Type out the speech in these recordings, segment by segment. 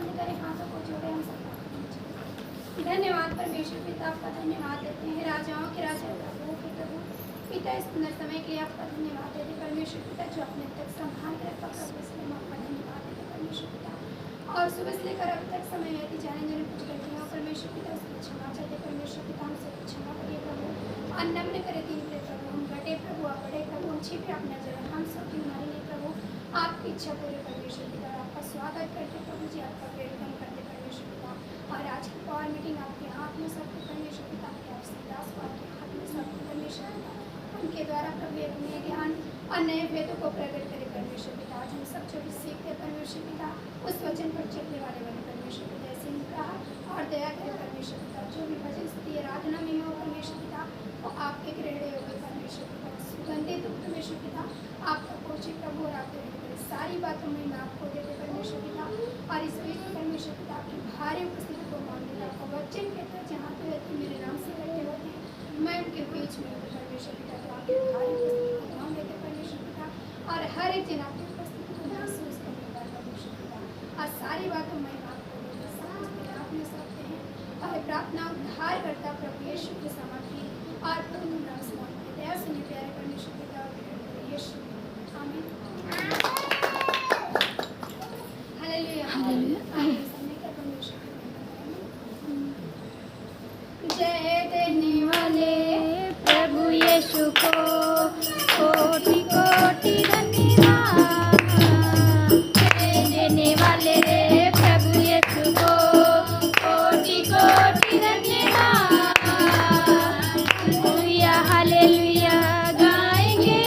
बंद करें, हाथों को जोड़े, हम सब प्रार्थना करें। धन्यवाद परमेश्वर पिता, आपका धन्यवाद देते हैं। राजाओं के राजा, प्रभुओं के प्रभु पिता, इस सुंदर समय के लिए आपका धन्यवाद देते परमेश्वर पिता, जो अपने तक संभाल कर रखा प्रभु, इसलिए हम आपका धन्यवाद देते परमेश्वर पिता। और सुबह से लेकर अब तक समय है कि जाने जाने कुछ गलतियाँ हो परमेश्वर पिता, उसकी क्षमा चाहते परमेश्वर पिता, हमसे क्षमा करिए प्रभु। अनम्र करे दिन के प्रभु, हम घटे प्रभु, आप बड़े प्रभु, हम छिपे अपना जगह, हम सब की हमारे लिए प्रभु आपकी इच्छा पूरे परमेश्वर पिता। आपका स्वागत करते प्रभु जी, आपका वेलकम करते परमेश्वर पिता। और आज की पावर मीटिंग आपके हाथ में सबके परमेश्वर पिता, आपके आपसे दास को आपके हाथ में सबके परमेश्वर पिता, उनके द्वारा प्रभु अपने ज्ञान और नए वेदों को प्रकट करे परमेश्वर पिता। आज हम सब जो भी सीखते परमेश्वर पिता, उस वचन पर चलने वाले बने परमेश्वर पिता। ऐसे अनुग्रह और दया करे परमेश्वर पिता। जो भी भजन स्तुति आराधना में हो परमेश्वर पिता, वो आपके ग्रहण होगी परमेश्वर पिता। सुगंधित परमेश्वर पिता आपका पहुँचे प्रभु, और आपके सारी बातों में मैं आपको देते परमेश्वर पिता। और इस बीच परमेश्वर पिता आपकी भारी उपस्थिति को मांगते हैं। आपका वचन कहते हैं जहाँ पे रहते मेरे नाम से करते होते हैं, मैं उनके बीच में होते परमेश्वर पिता। तो आपकी भारी उपस्थिति को मान देते परमेश्वर पिता, और हर एक दिन आपकी उपस्थिति को महसूस करने का परमेश्वर पिता। और सारी बातों में आपको देते समझते आप में सकते हैं। और प्रार्थना उद्धार करता प्रभु यीशु के समाधि और प्रभु नाम से मांगते हैं। दया सुनिए प्यारे परमेश्वर पिता, और यीशु आमीन। हालेलुया जय देने वाले प्रभु यीशु को कोटि कोटि धन्यवाद। जय देने वाले प्रभु यीशु को कोटि कोटि धन्यवाद। हालेलुया हालेलुया गाएंगे,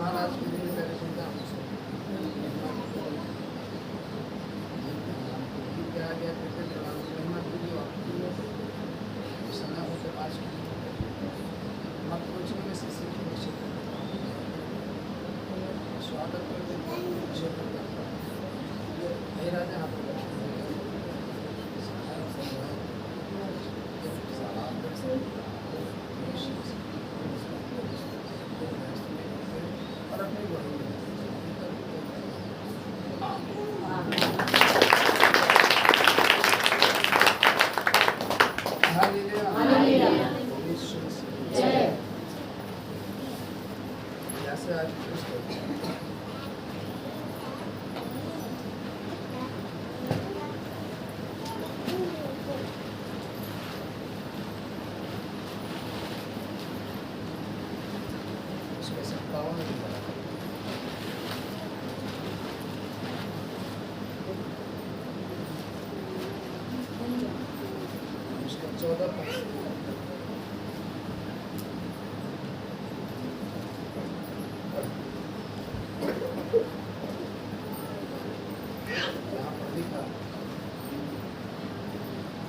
महाराज के दिन पहले सुनता हूँ क्या गया कहते महिमा पूरी समय होते 5 मत रोचने में से सीखी निश्चित स्वागत करते राजा आप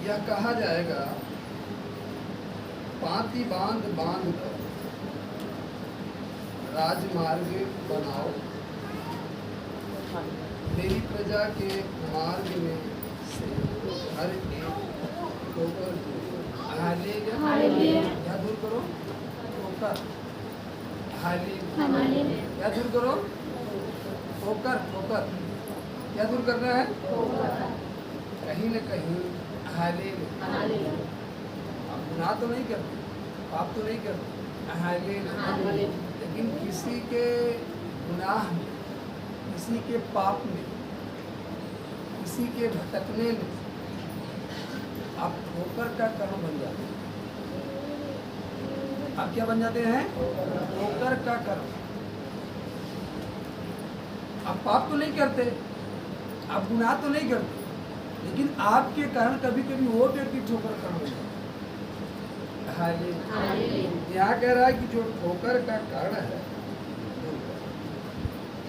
यह कहा जाएगा पांति बांध बांध कर राजमार्ग बनाओ, मेरी प्रजा के मार्ग में से हर एक ठोकर क्या दूर करो, ठोकर क्या दूर करो, ठोकर ठोकर क्या दूर करना है, कहीं न कहीं गुनाह तो नहीं करते, पाप तो नहीं करते, लेकिन किसी के गुनाह में, किसी के पाप में, किसी के भटकने में आप ठोकर का कर्म बन जाते हैं। आप क्या बन जाते हैं? ठोकर का कर्म। आप पाप तो नहीं करते, आप गुनाह तो नहीं करते, लेकिन आपके कारण कभी कभी वो व्यक्ति ठोकर खड़ा हो जाता है। यहाँ कह रहा है कि जो ठोकर का कारण है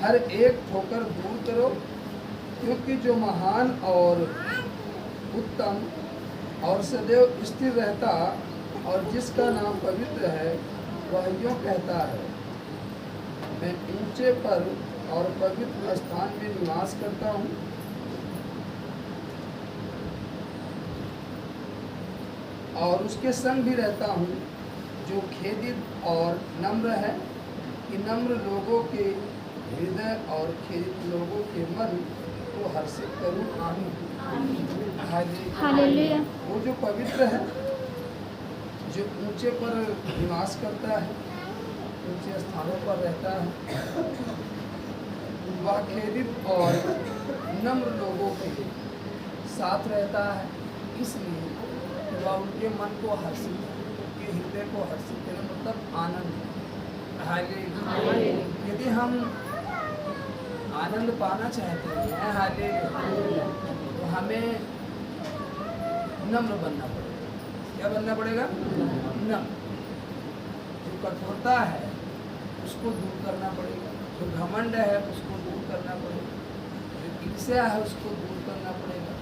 हर एक ठोकर दूर करो, क्योंकि जो महान और उत्तम और सदैव स्थिर रहता और जिसका नाम पवित्र है वह यूँ कहता है, मैं ऊंचे पर और पवित्र स्थान में निवास करता हूँ, और उसके संग भी रहता हूँ जो खेदित और नम्र है, कि नम्र लोगों के हृदय और खेदित लोगों के मन को हर्षित करूँ। हालेलुया। वो जो पवित्र है, जो ऊंचे पर निवास करता है, ऊंचे स्थानों पर रहता है, वह खेदित और नम्र लोगों के साथ रहता है, इसलिए वह उनके मन को हर्षित, उनके हृदय को हर्षित करे, मतलब आनंद। यदि हम आनंद पाना चाहते हैं तो हमें नम्र बनना पड़ेगा। क्या बनना पड़ेगा? नम्र। जो कठोरता है उसको दूर करना पड़ेगा, जो घमंड है उसको दूर करना पड़ेगा, जो ईर्ष्या है उसको दूर करना पड़ेगा,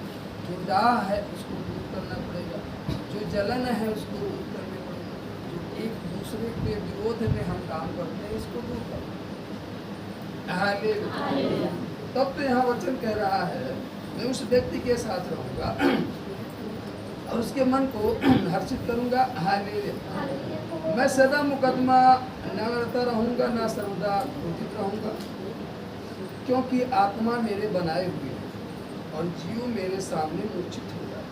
जो डाह है उसको दूर करना पड़ेगा, जो जलन है उसको दूर करने पड़ेगा, जो एक दूसरे के विरोध में हम काम करते हैं इसको दूर करना। तब तो यहाँ वचन कह रहा है, मैं उस व्यक्ति के साथ रहूँगा और उसके मन को हर्षित करूँगा। मैं सदा मुकदमा न करता रहूँगा, न सर्वदा क्रोधित रहूँगा, क्योंकि आत्मा मेरे बनाए हुए है और जीव मेरे सामने मूर्छित हो जाए।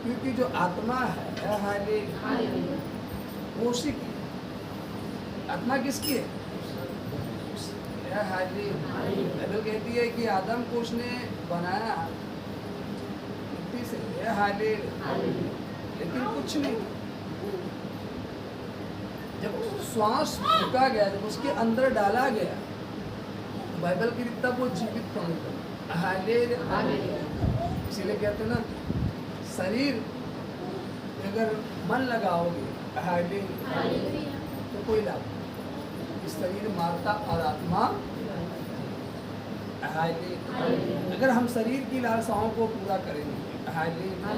क्योंकि जो आत्मा है वो उसी की, आत्मा किसकी है? हेलो कहती है कि आदम को उसने बनाया मिट्टी से, लेकिन कुछ नहीं। जब श्वास फूका गया, जब उसके अंदर डाला गया, बाइबल की तब वो जीवित कौन था? इसीलिए कहते ना, शरीर अगर मन लगाओगे तो कोई लाभ, कि शरीर मारता और आत्मा हालेलुया। अगर हम शरीर की लालसाओं को पूरा करेंगे, हालेलुया,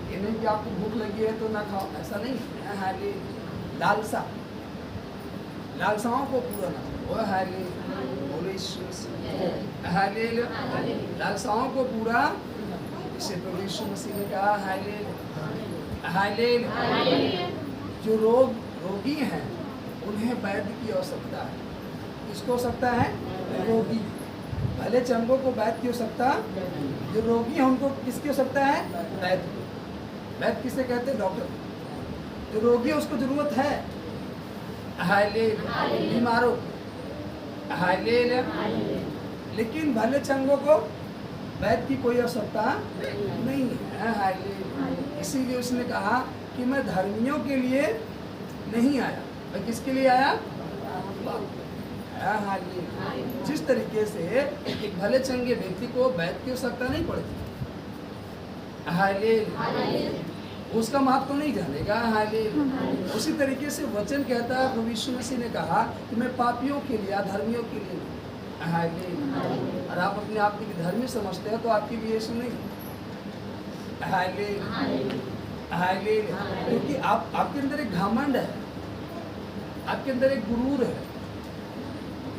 ये नहीं कि आपको भूख लगी है तो ना खाओ, ऐसा नहीं है। हालेलुया, लालसाओं को पूरा ना करो, हालेलुया, बोलो यीशु मसीह, हालेलुया, लालसाओं को पूरा, इसे प्रभु यीशु मसीह ने कहा, हालेलुया, हालेलुया। जो रोगी हैं उन्हें वैद्य की आवश्यकता है। किसको आवश्यकता है? रोगी। भले चंगों को वैद्य की आवश्यकता, जो रोगी है उनको किसकी आवश्यकता है? वैद्य। वैद्य किसे कहते हैं? डॉक्टर। जो रोगी है उसको जरूरत है हालेलुया, बीमारों, हालेलुया। लेकिन भले चंगों को वैद्य की कोई आवश्यकता नहीं है, हालेलुया। इसीलिए उसने कहा कि मैं धर्मियों के लिए नहीं आया, मैं किसके लिए आया? हालेलुया। जिस तरीके से एक भले चंगे व्यक्ति को वैद्य की आवश्यकता नहीं पड़ती, हालेलुया, उसका माप तो नहीं जानेगा, हालेलुया। उसी तरीके से वचन कहता है, प्रभु यीशु मसीह ने कहा कि मैं पापियों के लिए, अधर्मियों के लिए नहीं, हालेलुया। और आप अपने आप को धर्मी समझते हैं तो आपके लिए यीशु नहीं, हालेलुया, हालेलुया। क्योंकि आपके अंदर एक घमंड है, आपके अंदर एक गुरूर है,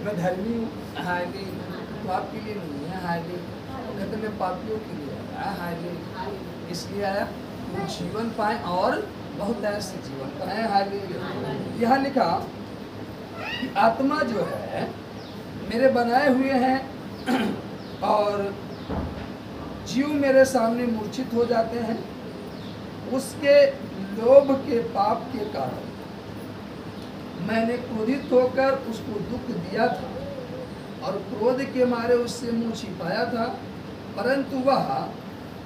मैं धर्मी हूँ, हालेलुया, तो आपके लिए नहीं है, हालेलुया। कहते मैं पापियों के लिए आया, हालेलुया, इसलिए आया वो जीवन पाए और बहुत ऐसे जीवन पाए, हालेलुया। यहाँ लिखा कि आत्मा जो है मेरे बनाए हुए हैं और जीव मेरे सामने मूर्छित हो जाते हैं। उसके लोभ के पाप के कारण मैंने क्रोधित होकर उसको दुख दिया था और क्रोध के मारे उससे मुंह छिपाया था, परंतु वह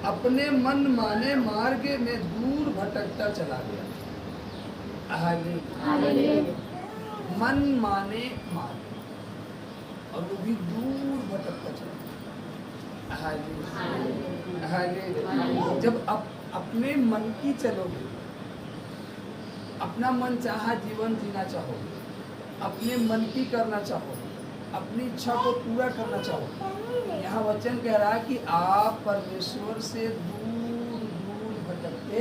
अपने मन माने मार्ग में दूर भटकता चला गया। हालेलुया, मन माने मार्ग, और वो भी दूर भटकता चला गया। Hallelujah, hallelujah. जब अपने मन की चलोगे, अपना मन चाहा जीवन जीना चाहोगे, अपने मन की करना चाहोगे, अपनी इच्छा को पूरा करना चाहोगे, यहाँ वचन कह रहा है कि आप परमेश्वर से दूर दूर भटकते,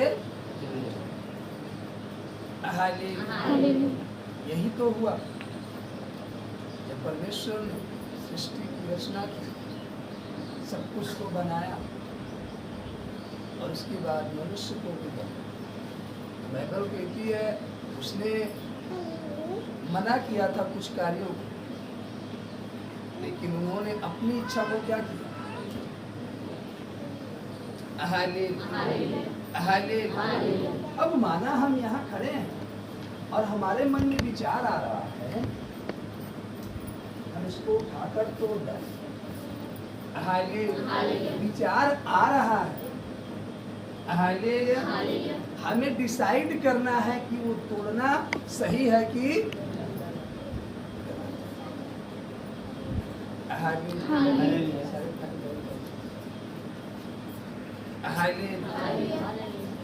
हालेलुया। यही तो हुआ जब परमेश्वर ने सृष्टि की रचना की, सब कुछ को बनाया और उसके बाद मनुष्य को भी बनाया। बाइबल कहती है उसने मना किया था कुछ कार्यों को, लेकिन उन्होंने अपनी इच्छा को क्या किया? Hallelujah, hallelujah. अब माना हम यहाँ खड़े हैं और हमारे मन में विचार आ रहा है, हम इसको उठाकर तोड़ डालें। हालेलुया, विचार आ रहा है, हालेलुया। हमें डिसाइड करना है कि वो तोड़ना सही है कि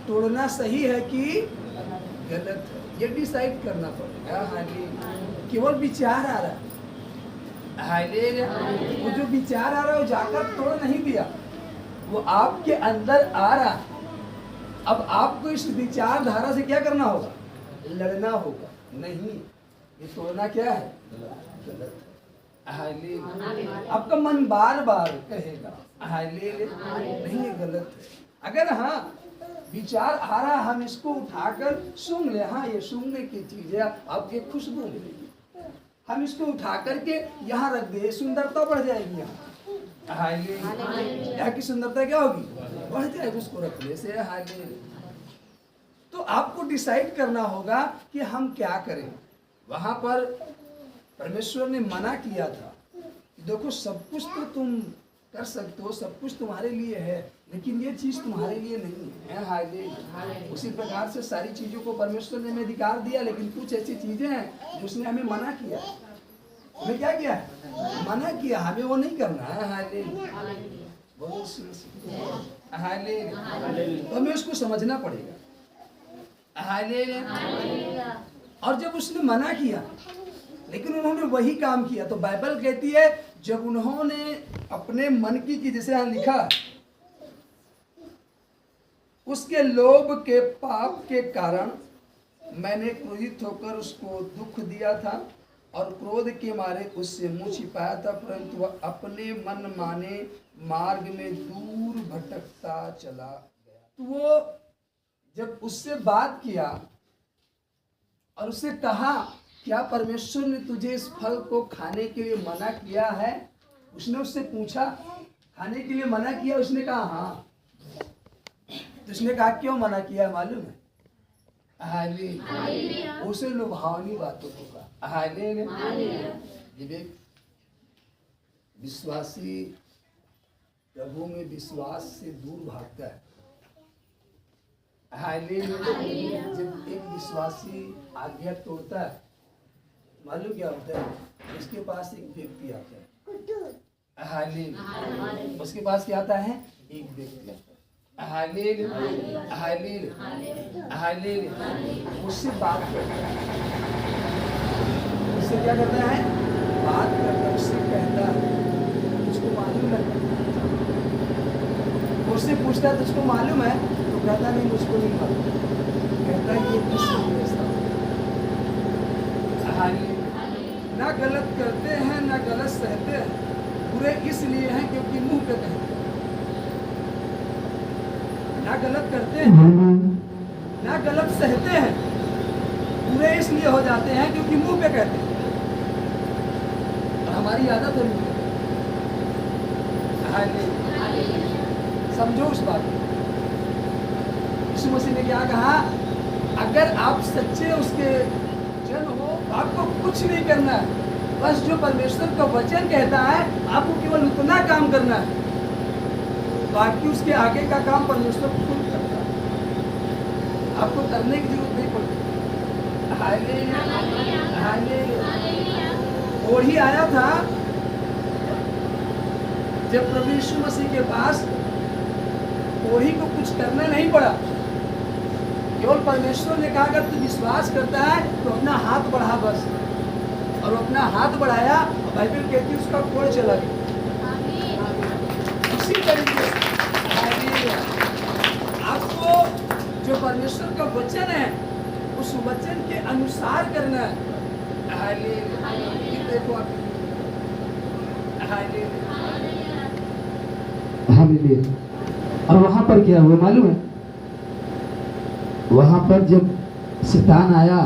तोड़ना सही है कि गलत है, ये डिसाइड करना पड़ेगा। हालेलुया। केवल विचार आ रहा है, हालेलुया, वो जो विचार आ रहा है वो जाकर तोड़ नहीं दिया, वो आपके अंदर आ रहा है। अब आपको इस विचारधारा से क्या करना होगा? लड़ना होगा। नहीं, ये तोड़ना क्या है? गलत है। हालेलुया। आपका मन बार बार कहेगा हालेलुया, नहीं ये गलत है। अगर हाँ विचार आ रहा, हम इसको उठाकर सूंघ ले, हाँ ये सूंघने की चीज है, आपकी खुशबू मिलेगी, हम इसको उठा करके यहाँ रख दे, सुंदरता बढ़ जाएगी। यहाँ हालेलुया, यहाँ की सुंदरता क्या होगी? बढ़ जाएगी उसको रखने से। हालेलुया। तो आपको डिसाइड करना होगा कि हम क्या करें। वहां पर परमेश्वर ने मना किया था, देखो सब कुछ तो तुम कर सकते हो, सब कुछ तुम्हारे लिए है, लेकिन ये चीज तुम्हारे लिए नहीं है। हालेलुया। उसी प्रकार से सारी चीजों को परमेश्वर ने हमें अधिकार दिया, लेकिन कुछ ऐसी चीजें हैं जो उसने हमें मना किया। हमें क्या किया? मना किया, हमें वो नहीं करना है। Hallelujah, hallelujah. तो हमें उसको समझना पड़ेगा। हालेलुया। और जब उसने मना किया लेकिन उन्होंने वही काम किया। तो बाइबल कहती है जब उन्होंने अपने मन की जैसे यहाँ लिखा, उसके लोभ के पाप के कारण मैंने क्रोधित होकर उसको दुख दिया था और क्रोध के मारे उससे मुंह छिपाया था, परंतु वह अपने मन माने मार्ग में दूर भटकता चला गया। तो वो जब उससे बात किया और उससे कहा क्या परमेश्वर ने तुझे इस फल को खाने के लिए मना किया है? उसने उससे पूछा खाने के लिए मना किया? उसने कहा हाँ। तो उसने कहा क्यों मना किया मालूम है? हालेलुया। उसे लुभावनी बातों को कहा। हालेलुया। जब एक विश्वासी प्रभु में विश्वास से दूर भागता है, हालेलुया, जब एक विश्वासी आज्ञा तोड़ता है, मालूम क्या होता है? उसके पास एक व्यक्ति आता है। हालेलुया। उसके पास क्या आता है? एक व्यक्ति आता है। Hallelujah, hallelujah, hallelujah. उससे बात करता है। उससे क्या करता है? बात करता है। उससे कहता है तुझको मालूम है? उससे पूछता है तुझको मालूम है? तो कहता नहीं मुझको नहीं मालूम। कहता है ये किसने ऐसा? ना गलत करते हैं ना गलत सहते हैं, बुरे इसलिए हैं क्योंकि मुंह पे कहते हैं। ना गलत करते हैं ना गलत सहते हैं, बुरे इसलिए हो जाते हैं क्योंकि मुंह पे कहते हैं। और हमारी आदत है। समझो उस बात को। यीशु मसीह ने क्या कहा? अगर आप सच्चे उसके जन हो, आपको कुछ नहीं करना है, बस जो परमेश्वर का वचन कहता है आपको केवल उतना काम करना है, बाकी उसके आगे का काम परमेश्वर खुद करता है, आपको करने की जरूरत नहीं पड़ती। ओढ़ी आया था जब प्रभु यीशु मसीह के पास, ओढ़ी को कुछ करना नहीं पड़ा, केवल परमेश्वर ने कहा अगर तू विश्वास करता है तो अपना हाथ बढ़ा बस। और अपना हाथ बढ़ाया, बाइबल कहती है उसका कोढ़ चला गया। उसी तरीके से आपको जो परमेश्वर का वचन है उस वचन के अनुसार करना है। देखो आप और वहां पर क्या हुआ मालूम है? वहां पर जब शैतान आया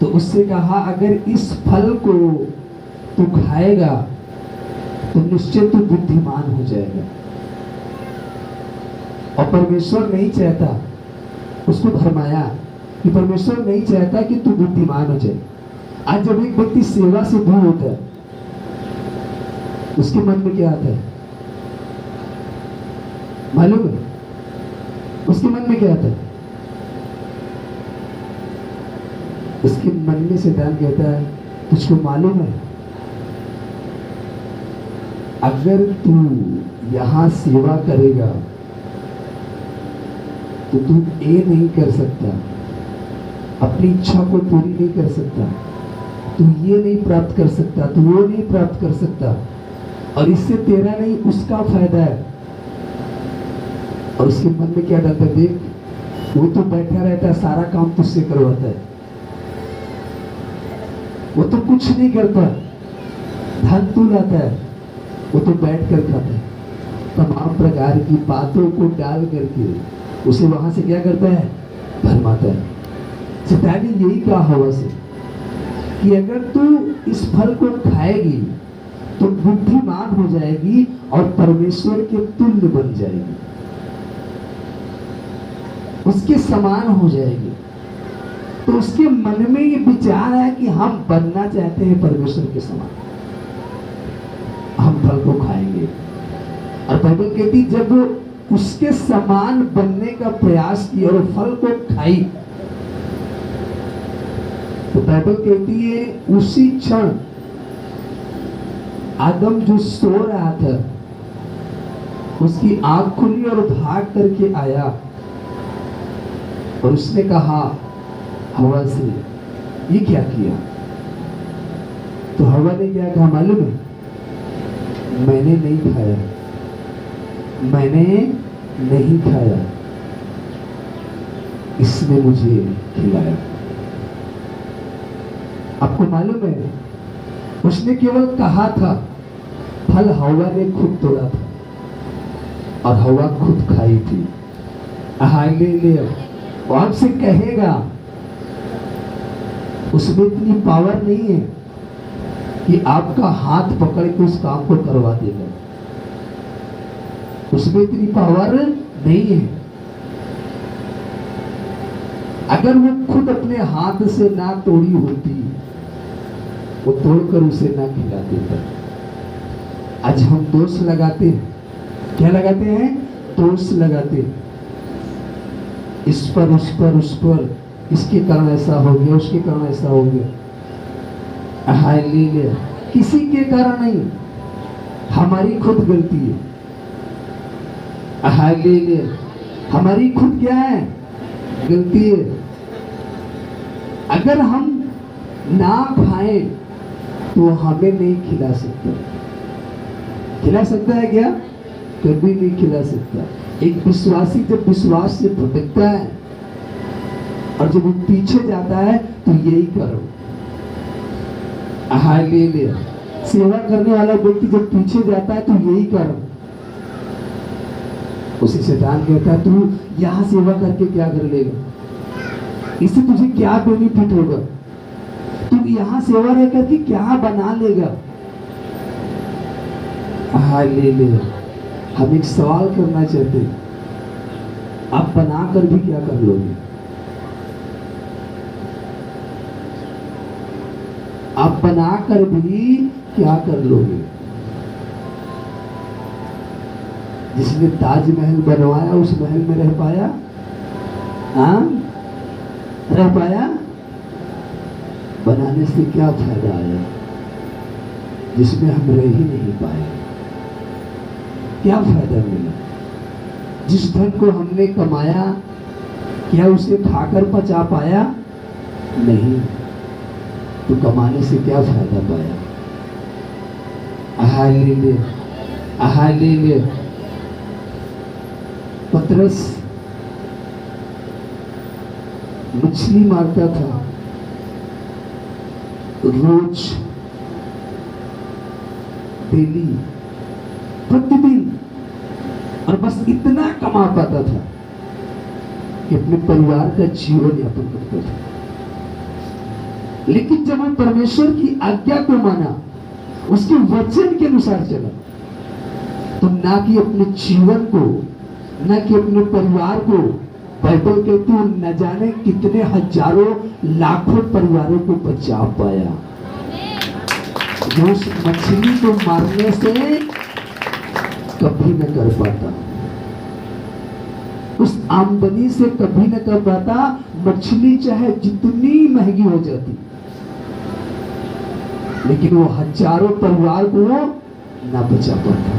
तो उससे कहा अगर इस फल को तू खाएगा तो निश्चय तू बुद्धिमान हो जाएगा। और परमेश्वर नहीं चाहता, उसको भरमाया कि परमेश्वर नहीं चाहता कि तू बुद्धिमान हो जाए। आज जब एक व्यक्ति सेवा से दूर होता है, उसके मन में क्या आता है मालूम है? उसके मन में क्या आता है? उसके मन में शैतान कहता है तुझको मालूम है अगर तू यहां सेवा करेगा तो तू ये नहीं कर सकता, अपनी इच्छा को पूरी नहीं कर सकता, तू ये नहीं प्राप्त कर सकता, तू वो नहीं प्राप्त कर सकता, और इससे तेरा नहीं उसका फायदा है। और उसके मन में क्या डरता है? देख वो तो बैठा रहता है, सारा काम तुझसे करवाता है, वो तो कुछ नहीं करता, धन तू लाता है, वो तो बैठ कर खाता है। तमाम प्रकार की बातों को डाल करके उसे वहां से क्या करता है? भरमाता है। शैतान ने यही कहा हवा से कि अगर तू इस फल को खाएगी तो बुद्धिमान हो जाएगी और परमेश्वर के तुल्य बन जाएगी, उसके समान हो जाएगी। तो उसके मन में ये विचार है कि हम बनना चाहते हैं परमेश्वर के समान, हम फल को खाएंगे। और बाइबल कहती जब वो उसके समान बनने का प्रयास किया और फल को खाई, तो बाइबल कहती है उसी क्षण आदम जो सो रहा था उसकी आंख खुली और भाग करके आया और उसने कहा हवा से ये क्या किया? तो हवा ने क्या कहा मालूम है? मैंने नहीं खाया, मैंने नहीं खाया, इसने मुझे खिलाया। आपको मालूम है, उसने केवल कहा था, फल हवा ने खुद तोड़ा था और हवा खुद खाई थी। हालेलुया। वो आपसे कहेगा, उसमें इतनी पावर नहीं है कि आपका हाथ पकड़ के उस काम को करवा देगा। उसमें इतनी पावर नहीं है। अगर वो खुद अपने हाथ से ना तोड़ी होती, वो तोड़कर उसे ना खिला देता। आज हम दोष लगाते हैं, क्या लगाते हैं? दोष लगाते हैं, इस पर उस पर उस पर, इसके कारण ऐसा हो गया, उसके कारण ऐसा हो गया। हालेलुया। किसी के कारण नहीं, हमारी खुद गलती है। हालेलुया। हमारी खुद क्या है? गलती है। अगर हम ना खाएं तो हमें नहीं खिला सकता। खिला सकता है क्या? कभी नहीं खिला सकता। एक विश्वासी जब विश्वास से भटकता है और जब वो पीछे जाता है तो यही करो। हालेलुया। सेवा करने वाला व्यक्ति जब पीछे जाता है तो यही करो। उसे शैतान कहता है, तू यहां सेवा करके क्या कर लेगा? इससे तुझे क्या बेनिफिट होगा? तू यहां सेवा रह करके क्या बना लेगा? हालेलुया। हम एक सवाल करना चाहते हैं, आप बनाकर भी क्या कर लोगे? आप बनाकर भी क्या कर लोगे? जिसने ताजमहल बनवाया उस महल में रह पाया? हाँ, रह पाया? बनाने से क्या फायदा आया जिसमें हम रह ही नहीं पाए? क्या फायदा मिला? जिस धन को हमने कमाया, क्या उसे खाकर पचा पाया? नहीं। तो कमाने से क्या फायदा पाया? हालेलुया। हालेलुया। पतरस मछली मारता था रोज, डेली, प्रतिदिन, और बस इतना कमा पाता था कि अपने परिवार का जीवन यापन करता था। लेकिन जब वो परमेश्वर की आज्ञा को माना, उसके वचन के अनुसार चला, तो ना कि अपने जीवन को, ना कि अपने परिवार को, बाइबल कहती है न जाने कितने हजारों लाखों परिवारों को बचा पाया। जो उस मछली को मारने से कभी न कर पाता, उस आमदनी से कभी न कर पाता। मछली चाहे जितनी महंगी हो जाती, लेकिन वो हजारों परिवार को ना बचा पाता।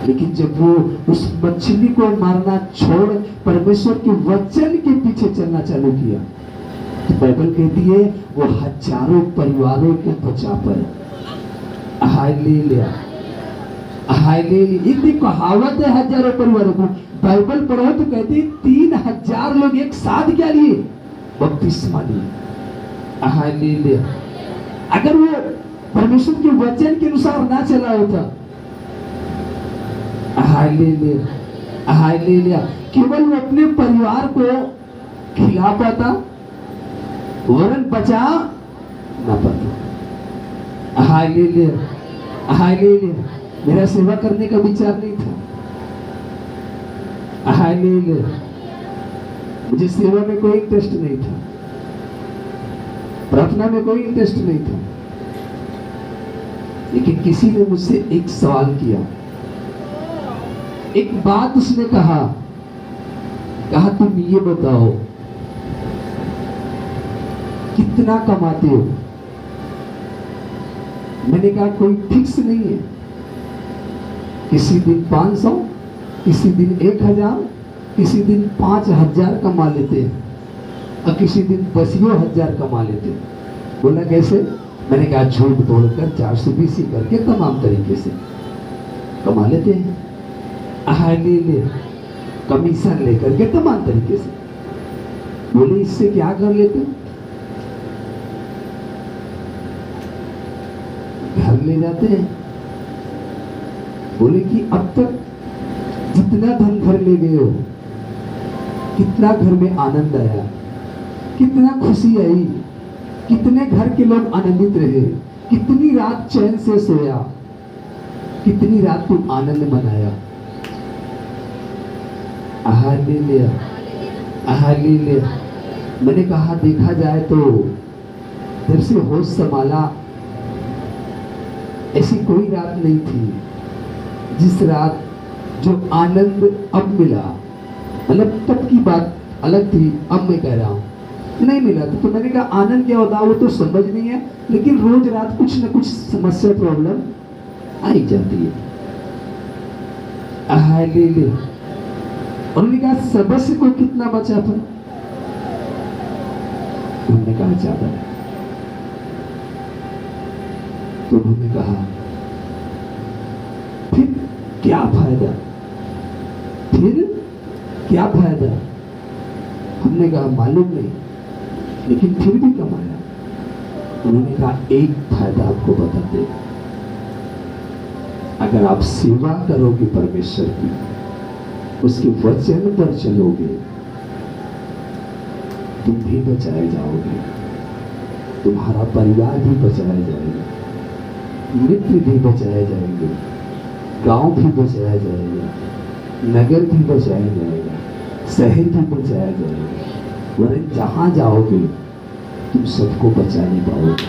लेकिन जब वो उस मछली को मारना छोड़ परमेश्वर के वचन के पीछे चलना चालू किया, तो बाइबल कहती है वो हजारों परिवारों को बचा पाया। हालेलुया। हालेलुया। इतनी कहावत है हजारों परिवारों को। बाइबल पढ़ो तो कहती है 3000 लोग एक साथ क्या लिए? बपतिस्मा लिए। हालेलुया। अगर वो परमेश्वर के वचन के अनुसार ना चला होता, हालेलुया, हालेलुया, केवल वो अपने परिवार को खिला पाता, वरन बचा ना पाता। हालेलुया। हालेलुया। मेरा सेवा करने का विचार नहीं था। हालेलुया। मुझे सेवा में कोई इंटरेस्ट नहीं था, प्रार्थना में कोई इंटरेस्ट नहीं था। लेकिन किसी ने मुझसे एक सवाल किया, एक बात उसने कहा तुम ये बताओ कितना कमाते हो? मैंने कहा कोई फिक्स नहीं है, किसी दिन 500, किसी दिन 1000, किसी दिन 5000 कमा लेते हैं और किसी दिन 10,000 कमा लेते हैं। बोला कैसे? मैंने कहा झूठ बोलकर 420 करके तमाम तरीके से कमा लेते हैं, ले कमीशन लेकर के तमाम तरीके से। बोले इससे क्या कर लेते हो? घर ले जाते हैं। बोले कि अब तक जितना धन घर ले गए हो, कितना घर में आनंद आया, कितना खुशी आई, कितने घर के लोग आनंदित रहे, कितनी रात चैन से सोया, कितनी रात तुम आनंद मनाया। ले लिया। मैंने कहा देखा जाए तो जब से होश संभाला ऐसी कोई रात नहीं थी जिस रात जो आनंद अब मिला, मतलब तब की बात अलग थी, अब मैं कह रहा हूँ नहीं मिला था। तो मैंने कहा आनंद क्या होता है वो तो समझ नहीं है, लेकिन रोज रात कुछ न कुछ समस्या प्रॉब्लम आई जाती है। ले उन्होंने कहा सदस्य को कितना बचा था? उन्होंने कहा ज्यादा। तो उन्होंने कहा फिर क्या फायदा, फिर क्या फायदा? हमने कहा मालूम नहीं, लेकिन फिर भी कमाया। उन्होंने कहा एक फायदा आपको बताते, अगर आप सेवा करोगे परमेश्वर की, उसके वचन पर चलोगे, तुम भी बचाए जाओगे, तुम्हारा परिवार भी बचाया जाएगा, मित्र भी बचाए जाएंगे, गांव भी बचाया जाएगा, नगर भी बचाया जाएगा, शहर भी बचाया जाएगा। वरन जहां जाओगे तुम सबको बचा नहीं पाओगे।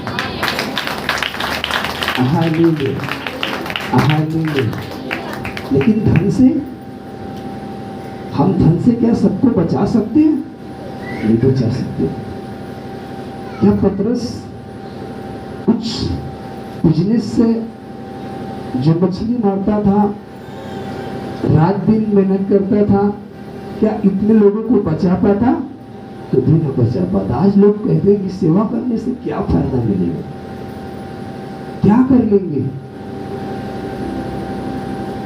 लेकिन धन से, हम धन से क्या सबको बचा सकते हैं? नहीं बचा सकते। क्या पतरस कुछ बिजनेस से जो मछली मारता था, रात दिन मेहनत करता था, क्या इतने लोगों को बचा पाता? तो भी न बचा पाता। आज लोग कहते हैं कि सेवा करने से क्या फायदा मिलेगा, क्या कर लेंगे,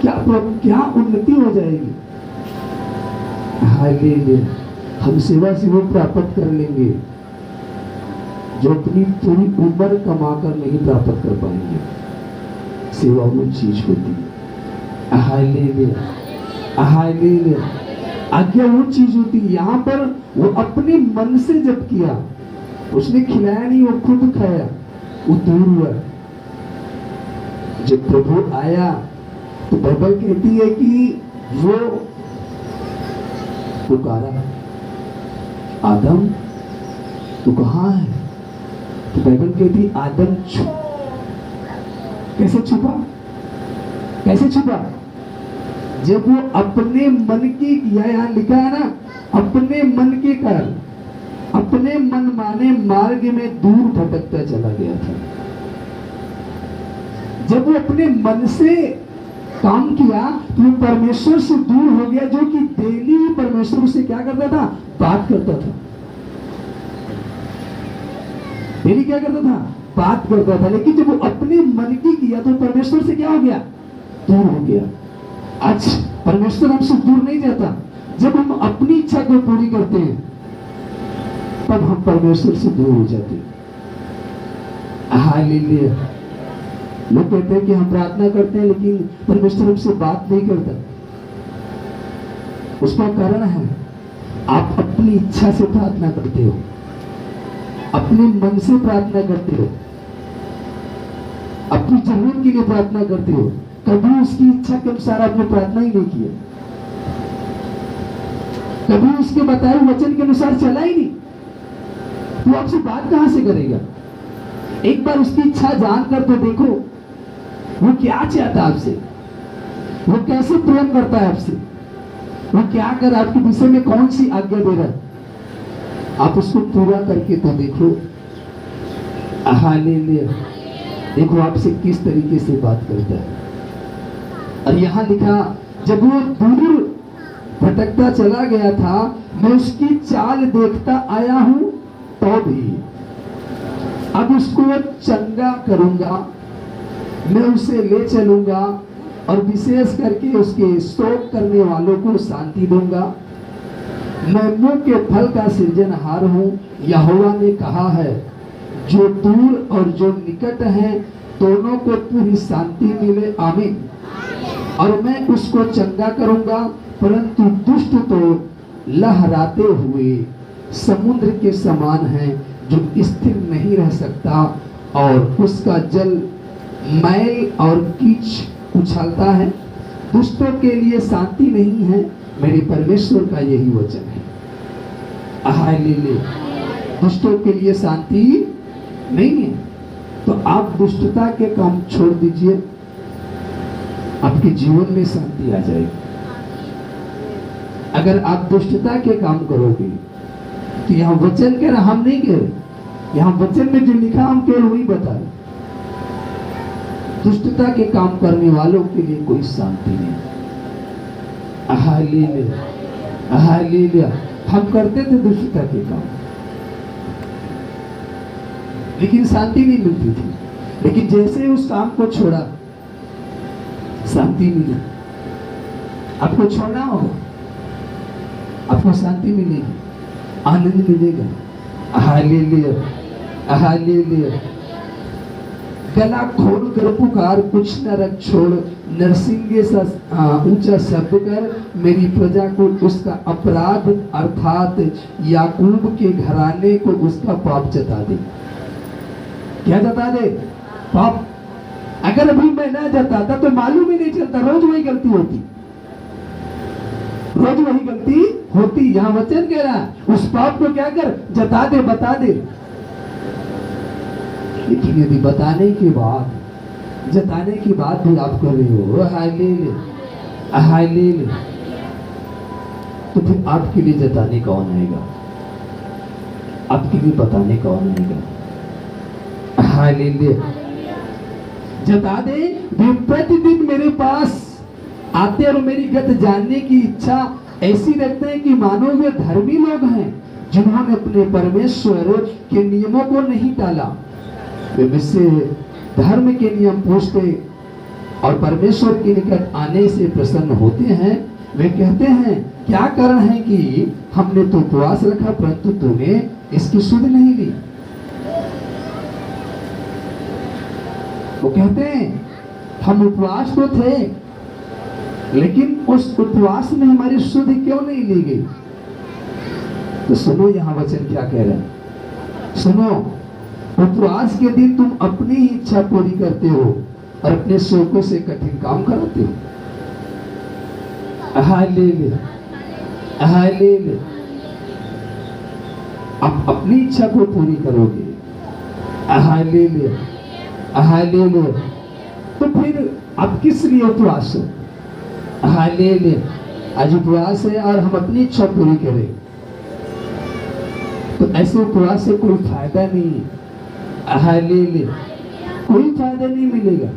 क्या उन्नति हो जाएगी। हम सेवा से वो प्राप्त कर लेंगे जो अपनी पूरी उम्र कमाकर नहीं प्राप्त कर पाएंगे। सेवा वो चीज होती है। आज्ञा वो चीज होती है। यहाँ पर वो अपने मन से जब किया, उसने खिलाया नहीं, वो खुद खाया, वो दूर हुआ। जब प्रभु आया तो बाइबल कहती है कि वो पुकारा, आदम तू कहाँ है? तो बाइबल कहती आदम कैसे छुपा? कैसे छुपा? जब वो अपने मन की, यहाँ लिखा है ना, अपने मन के कारण, अपने मन माने मार्ग में दूर भटकता चला गया था। जब वो अपने मन से काम किया तो वो परमेश्वर से दूर हो गया, जो कि डेली परमेश्वर से क्या करता था? बात करता था। डेली क्या करता था? बात करता था। लेकिन जब वो अपने मन की किया तो परमेश्वर से क्या हो गया? दूर हो गया। आज परमेश्वर हमसे दूर नहीं जाता। जब हम अपनी इच्छा को पूरी करते हैं तब हम परमेश्वर से दूर हो जाते हैं। हालेलुया। लोग कहते हैं कि हम प्रार्थना करते हैं लेकिन परमेश्वर हमसे बात नहीं करता। उसका कारण है आप अपनी इच्छा से प्रार्थना करते हो, अपने मन से प्रार्थना करते हो, अपनी जरूरत के लिए प्रार्थना करते हो। कभी उसकी इच्छा के अनुसार आपने प्रार्थना ही नहीं किया, कभी उसके बताए वचन के अनुसार चला ही नहीं, तो आपसे बात कहां से करेगा? एक बार उसकी इच्छा जानकर तो देखो वो क्या चाहता है आपसे, वो कैसे प्रेम करता है आपसे, वो क्या कर आपके विषय में कौन सी आज्ञा दे रहा है, आप उसको पूरा करके तो देखो। हालेलुया। देखो आपसे किस तरीके से बात करता है। और यहां लिखा जब वो दूर भटकता चला गया था, मैं उसकी चाल देखता आया हूं तो भी। अब उसको चंगा करूंगा, मैं उसे ले चलूंगा और विशेष करके उसके शोक करने वालों को शांति दूंगा। मैं मुंह के फल का सृजनहार हूँ, यहोवा ने कहा है। जो दूर और जो निकट हैं दोनों को पूरी शांति मिले, आमीन। और मैं उसको चंगा करूंगा, परंतु दुष्ट तो लहराते हुए समुद्र के समान है, जो स्थिर नहीं रह सकता और उसका जल मैल और कीच उछालता है। दुष्टों के लिए शांति नहीं है, मेरे परमेश्वर का यही वचन है। हालेलुया। दुष्टों के लिए शांति नहीं है, तो आप दुष्टता के काम छोड़ दीजिए, आपके जीवन में शांति आ जाएगी। अगर आप दुष्टता के काम करोगे तो यहाँ वचन कह रहा, हम नहीं कह रहे, यहाँ वचन में जो लिखा हम केवल वही बता रहे। दुष्टता के काम करने वालों के लिए कोई शांति नहीं। Hallelujah, hallelujah. हम करते थे दुष्टता के काम, लेकिन शांति नहीं मिलती थी। लेकिन जैसे उस काम को छोड़ा, शांति मिली। आपको छोड़ना होगा, आपको शांति मिलेगी, आनंद मिलेगा। Hallelujah, hallelujah. गला खोल कर पुकार, कुछ न रख छोड़, नरसिंगे सा ऊंचा शब्द कर, मेरी प्रजा को उसका अपराध अर्थात याकूब के घराने को उसका पाप जता दे। क्या जता दे? पाप। अगर अभी मैं ना जताता तो मालूम ही नहीं चलता, रोज वही गलती होती, रोज वही गलती होती। यहाँ वचन कह रहा है उस पाप को क्या कर, जता दे, बता दे। लेकिन यदि बताने के बाद, जताने की बात भी आप कर रहे हो, हालेलुया, हालेलुया, तो फिर आपके लिए जताने कौन आएगा? आपके लिए बताने कौन आएगा? हालेलुया। जता दे। वे प्रतिदिन मेरे पास आते और मेरी गत जानने की इच्छा ऐसी रखते हैं कि मानो वे धर्मी लोग हैं, जिन्होंने अपने परमेश्वर के नियमों को नहीं टाला। वे मुझसे धर्म के नियम पूछते और परमेश्वर के निकट आने से प्रसन्न होते हैं। वे कहते हैं, क्या कारण है कि हमने तो उपवास रखा परंतु तूने इसकी सुध नहीं ली। वो कहते हैं हम उपवास तो थे, लेकिन उस उपवास में हमारी सुध क्यों नहीं ली गई। तो सुनो यहाँ वचन क्या कह रहा है, सुनो। उपवास के दिन तुम अपनी ही इच्छा पूरी करते हो और अपने शौकों से कठिन काम कराते हो। Hallelujah, hallelujah. आप अपनी इच्छा को पूरी करोगे। Hallelujah, hallelujah. तो फिर आप किस लिए उपवास हो? हालेलुया। आज उपवास है और हम अपनी इच्छा पूरी करें, तो ऐसे उपवास से कोई फायदा नहीं है। हालेलुया, कोई फायदा नहीं मिलेगा।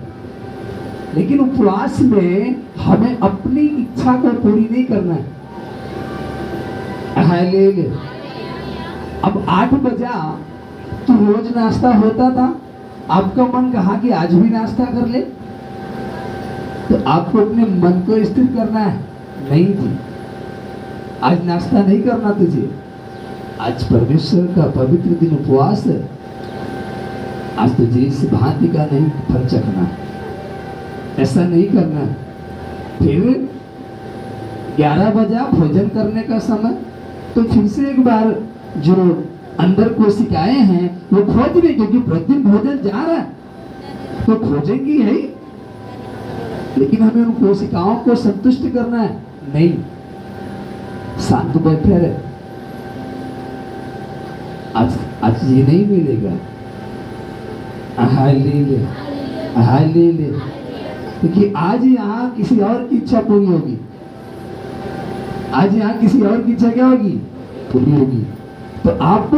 लेकिन उपवास में हमें अपनी इच्छा को पूरी नहीं करना है। हालेलुया। अब 8 बजा तो रोज नाश्ता होता था, आपका मन कहा कि आज भी नाश्ता कर ले, तो आपको अपने मन को स्थिर करना है। नहीं जी, आज नाश्ता नहीं करना तुझे, आज परमेश्वर का पवित्र दिन उपवास है, आज तुझे इस भांति का नहीं फल चखना, ऐसा नहीं करना। फिर 11 बजा भोजन करने का समय, तो फिर से एक बार जो अंदर कोशिकाएं हैं वो खोज रही, क्योंकि प्रतिदिन भोजन जा रहा है तो खोजेंगी है, लेकिन हमें उन कोशिकाओं को संतुष्ट करना है नहीं। शांत बैठे रहे, आज ये नहीं मिलेगा। Hallelujah, hallelujah. क्योंकि आज यहाँ किसी और की इच्छा पूरी होगी, आज यहाँ किसी और की इच्छा क्या होगी, पूरी होगी। तो आपको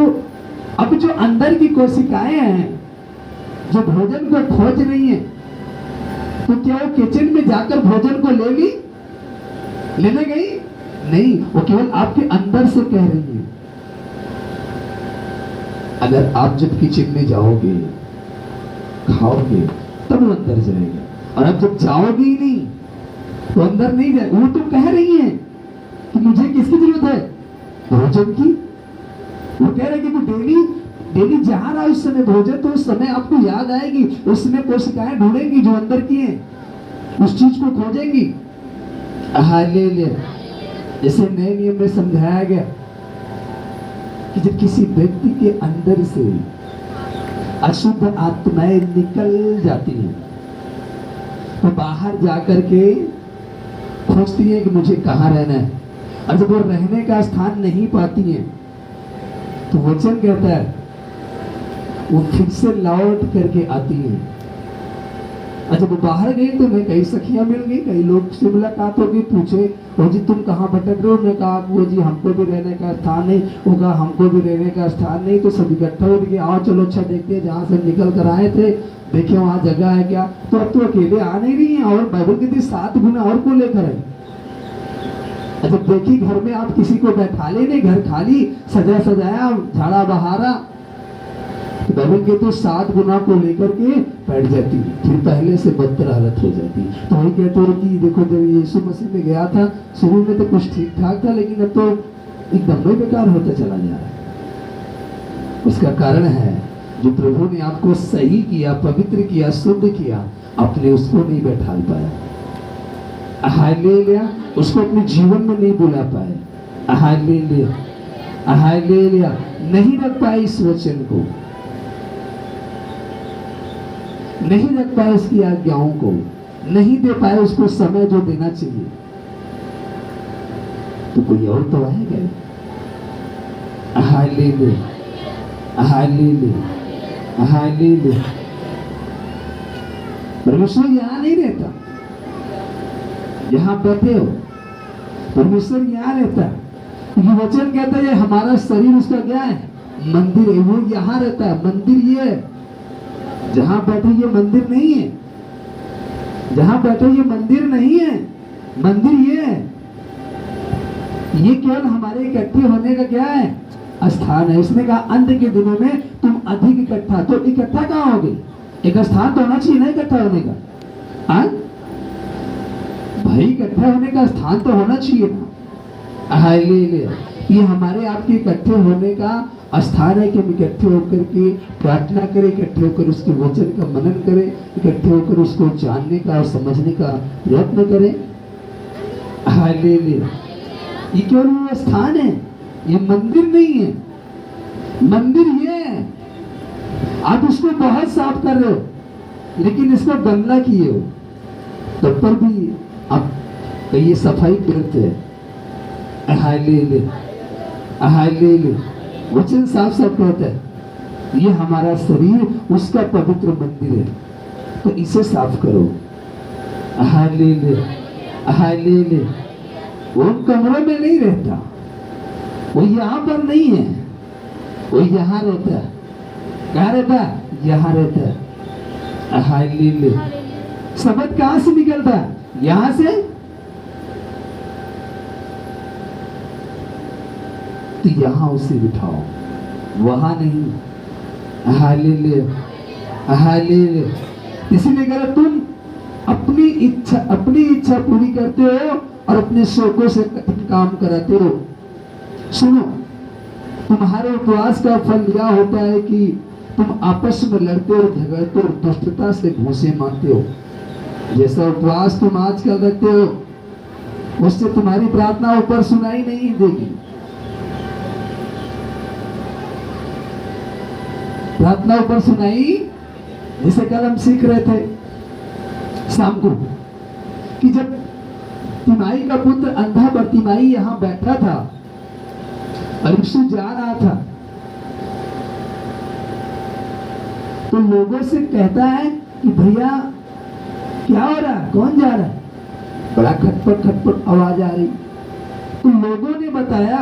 अब जो अंदर की कोशिकाएं हैं जो भोजन को खोज रही हैं, तो क्या वो किचन में जाकर भोजन को ले ली, लेने गई? नहीं, वो केवल आपके अंदर से कह रही है। अगर आप जब किचन में जाओगे, खाओगे, तब वो अंदर जाएगा। और अब जब जाओगे ही नहीं तो अंदर नहीं जाए। वो तो कह रही है कि मुझे किसकी जरूरत है? भोजन की। वो कह रहे कि तू डेली जा रहा है उस समय भोजन, तो उस समय आपको याद आएगी, उस समय कोशिकाएं ढूंढेंगी जो अंदर की है, उस चीज को खोजेंगी। हालेलुया। जैसे नए नियम में समझाया गया कि जब किसी व्यक्ति के अंदर से अशुद्ध आत्माएं निकल जाती हैं तो बाहर जाकर के खोजती है कि मुझे कहाँ रहना है, और जब वो रहने का स्थान नहीं पाती है तो वचन कहता है वो फिर से लौट करके आती है। और जब वो बाहर गई तो मैं कई सखियां मिल गई, कई लोग से मुलाकात हो गई, पूछे वो जी तुम कहाँ भटक रहे हो? मैं कहा वो जी हमको भी रहने का स्थान नहीं होगा, हमको भी रहने का स्थान नहीं। तो सब इकट्ठा हो गए, आओ चलो अच्छा देखते हैं, जहाँ से निकल कर आए थे देखे वहाँ जगह है क्या। तो अब तो अकेले आ नहीं रही है, और बाइबल कहती 7 गुना और को लेकर है। अच्छा देखी घर में आप किसी को बैठा ले नहीं, घर खाली सजा सजाया झाड़ा बहारा, तो बाइबल कहते तो 7 गुना को लेकर के बैठ जाती, फिर पहले से बदतर हालत हो जाती। तो वही कहते हो कि देखो जब यीशु मसीह में गया था शुरू में तो कुछ ठीक ठाक था, लेकिन अब तो एकदम ही बेकार होता चला जा रहा है। उसका कारण है जो प्रभु ने आपको सही किया, पवित्र किया, शुद्ध किया, आपने उसको नहीं बैठा पाया। हालेलुया। उसको अपने जीवन में नहीं बुला पाए। हालेलुया। हालेलुया। नहीं रख पाए इस वचन को, नहीं रख पाए उसकी आज्ञाओं को, नहीं दे पाए उसको समय जो देना चाहिए। तो कोई और तो आएगा। हालेलुया। हालेलुया। हालेलुया। परमेश्वर यहाँ नहीं रहता, यहाँ बैठे हो, परमेश्वर यहाँ रहता है। क्योंकि वचन कहता है हमारा शरीर उसका क्या है? मंदिर है। वो यहाँ रहता है। मंदिर ये है, जहाँ बैठे ये मंदिर नहीं है, जहाँ बैठे ये मंदिर नहीं है, मंदिर ये है। ये केवल हमारे इकट्ठे होने का क्या है? स्थान है। इसने कहा अंत के दिनों में तुम अधिक इकट्ठा, तो इकट्ठा कहाँ होगे? एक स्थान तो होना चाहिए ना इकट्ठा होने का। भाई इकट्ठा होने का स्थान तो होना चाहिए ना। हालेलुया। ये हमारे आपके इकट्ठे होने का स्थान है कि हम इकट्ठे होकर के प्रार्थना करें, इकट्ठे होकर उसके वचन का मनन करें, इकट्ठे होकर उसको जानने का और समझने का प्रयत्न करें। हालेलुया। ये केवल वो स्थान है, ये मंदिर नहीं है। मंदिर ये है, आप उसको बहुत साफ कर रहे हो, लेकिन इसको गंदा किए हो, तब पर भी आप ये सफाई करते हैं। हालेलुया। हालेलुया। वचन साफ साफ कहता है ये हमारा शरीर उसका पवित्र मंदिर है, तो इसे साफ करो। हालेलुया। हालेलुया। वो कमरों में नहीं रहता, वो यहाँ पर नहीं है, वो यहाँ रहता है। कहाँ रहता है? यहाँ रहता है। हालेलुया। शब्द कहाँ से निकलता है? यहाँ से। तो यहाँ उसे बिठाओ, वहां नहीं। हालेलुया। हालेलुया। इसीलिए कह रहा तुम अपनी इच्छा पूरी करते हो और अपने शौकों से कठिन काम कराते हो। सुनो, तुम्हारे उपवास का फल यह होता है कि तुम आपस में लड़ते हो, झगड़ते हो, दुष्टता से घूंसे मारते हो। जैसा उपवास तुम आजकल रखते हो उससे तुम्हारी प्रार्थना ऊपर सुनाई नहीं देगी। प्रार्थना ऊपर सुनाई, जैसे कल हम सीख रहे थे शाम को कि जब तिमाई का पुत्र अंधा बर्तिमाई यहाँ बैठा था और यीशु जा रहा था, तो लोगों से कहता है कि भैया क्या हो रहा है, कौन जा रहा है? बड़ा खटपट खटपट आवाज आ रही। तो लोगों ने बताया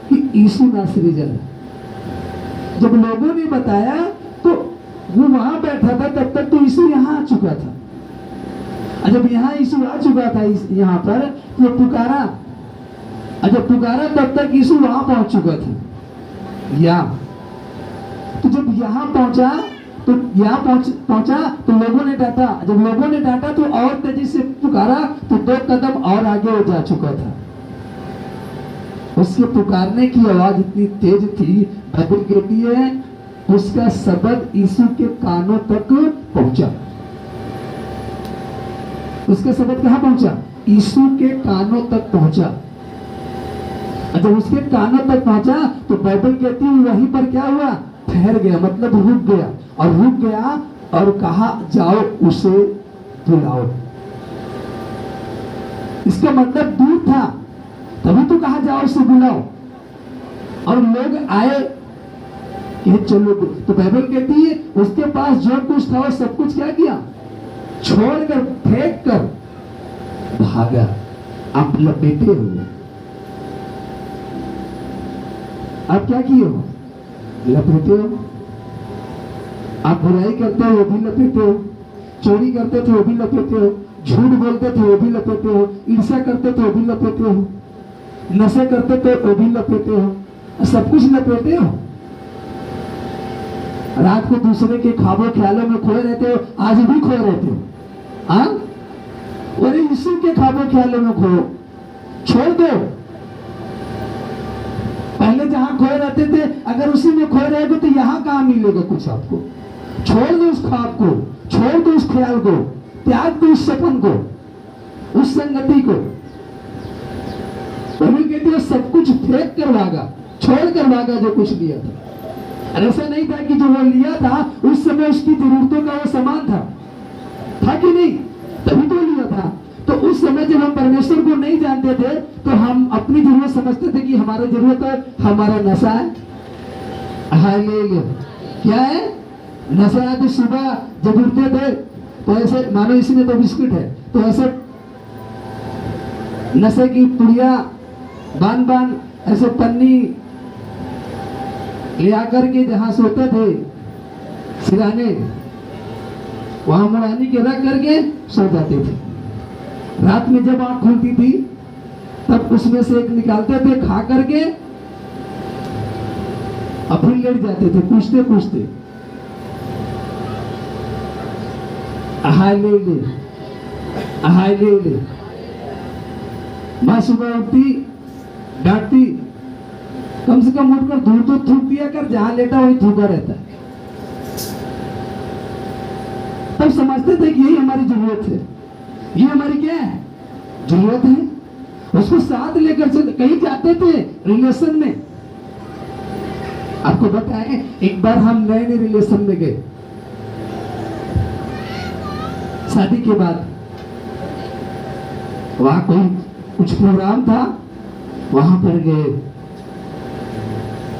कि यीशु नासरी जा रहा है। जब लोगों ने बताया तो वो वहां बैठा था, तब तक तो यीशु यहाँ आ चुका था। जब यहाँ यीशु आ चुका था यहाँ पर, तो पुकारा, जब पुकारा तब तक यीशु वहां पहुंच चुका था। या तो जब यहाँ पहुंचा तो पहुंचा तो लोगों ने डांटा। जब लोगों ने डांटा तो और तेजी से पुकारा तो 2 कदम और आगे वो जा चुका था। उसके पुकारने की आवाज इतनी तेज थी, बाइबल कहती है उसका शब्द यीशु के कानों तक पहुंचा। उसका शब्द कहां पहुंचा? यीशु के कानों तक पहुंचा। जब उसके कानों तक पहुंचा तो बाइबल कहती है वहीं पर क्या हुआ? ठहर गया, मतलब रुक गया। और रुक गया और कहा जाओ उसे बुलाओ। इसका मतलब दूर था, तभी तो कहा जाओ उसे बुलाओ। और लोग आए कि चलो। तो बाइबल कहती है उसके पास जो कुछ था वो सब कुछ क्या किया? छोड़कर, फेंक कर भागा। आप लपेटे हो, आप क्या किए हो? लपेटे हो। आप बुराई करते हो वो भी लपेटे हो, चोरी करते थे वो भी लपेटे हो, झूठ बोलते थे वो भी लपेटे हो, ईर्ष्या करते थे वो भी लपेटे हो, नशे करते थे वो भी लपेटे हो, सब कुछ लपेटे हो। रात को दूसरे के ख्वाबों ख्यालों में खोए रहते हो, आज भी खोए रहते हो। हाँ, और यीशु के ख्वाबों ख्यालों में खोओ, छोड़ दो। पहले जहां खोए रहते थे अगर उसी में खोए रहेगे तो यहाँ कहां मिलेगा कुछ आपको? छोड़ दो उस ख्वाब को, छोड़ दो उस ख्याल को, त्याग दो उस सपन को, उस संगति को। बाइबल कहती है सब कुछ फेंक कर भागा, छोड़ कर भागा जो कुछ लिया था। और ऐसा नहीं था कि जो वो लिया था उस समय उसकी जरूरतों का वो सामान था कि नहीं? तभी तो लिया था। तो उस समय जब हम परमेश्वर को नहीं जानते थे तो हम अपनी जरूरत समझते थे कि हमारा जरूरत है, हमारा नशा है। हालेलुया। क्या है? नशा है। तो सुबह जब उठते थे तो ऐसे मानो इसी में तो बिस्कुट है, तो ऐसे नशे की पुड़िया बांध ऐसे पन्नी ले आकर के जहां सोते थे सिराने, वहां मुड़ानी के रख करके सो जाते थे। रात में जब आंख खुलती थी तब उसमें से एक निकालते थे खा करके, और फिर लेट जाते थे पूछते पूछते। ले माँ सुबह उठती, डांटती, कम से कम उठकर दूर तो थूक दिया कर, जहां लेटा वही थूका रहता है। तब समझते थे कि यही हमारी जरूरत है, ये हमारी क्या है? जरूरत है। उसको साथ लेकर चलते, कहीं जाते थे रिलेशन में। आपको बताएं, एक बार हम नए नए रिलेशन में गए, शादी के बाद। वहां कोई कुछ प्रोग्राम था, वहां पर गए।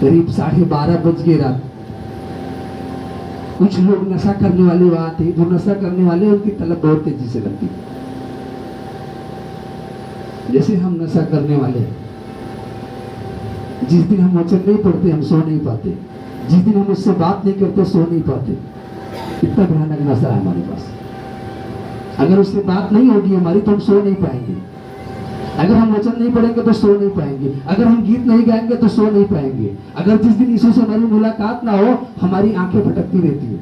करीब 12:30 बज गए रात। कुछ लोग नशा करने वाले वहां थे। जो नशा करने वाले उनकी तलब बहुत तेजी से लगती, जैसे हम नशा करने वाले। जिस दिन हम वचन नहीं पढ़ते हम सो नहीं पाते, जिस दिन हम उससे बात नहीं करते सो नहीं पाते। इतना भयानक नशा है हमारे पास। अगर उससे बात नहीं होगी हमारी तो हम सो नहीं पाएंगे। अगर हम वचन नहीं पढ़ेंगे तो सो नहीं पाएंगे। अगर हम गीत नहीं गाएंगे तो सो नहीं पाएंगे। अगर जिस दिन यीशु से हमारी मुलाकात ना हो हमारी आंखें भटकती रहती है।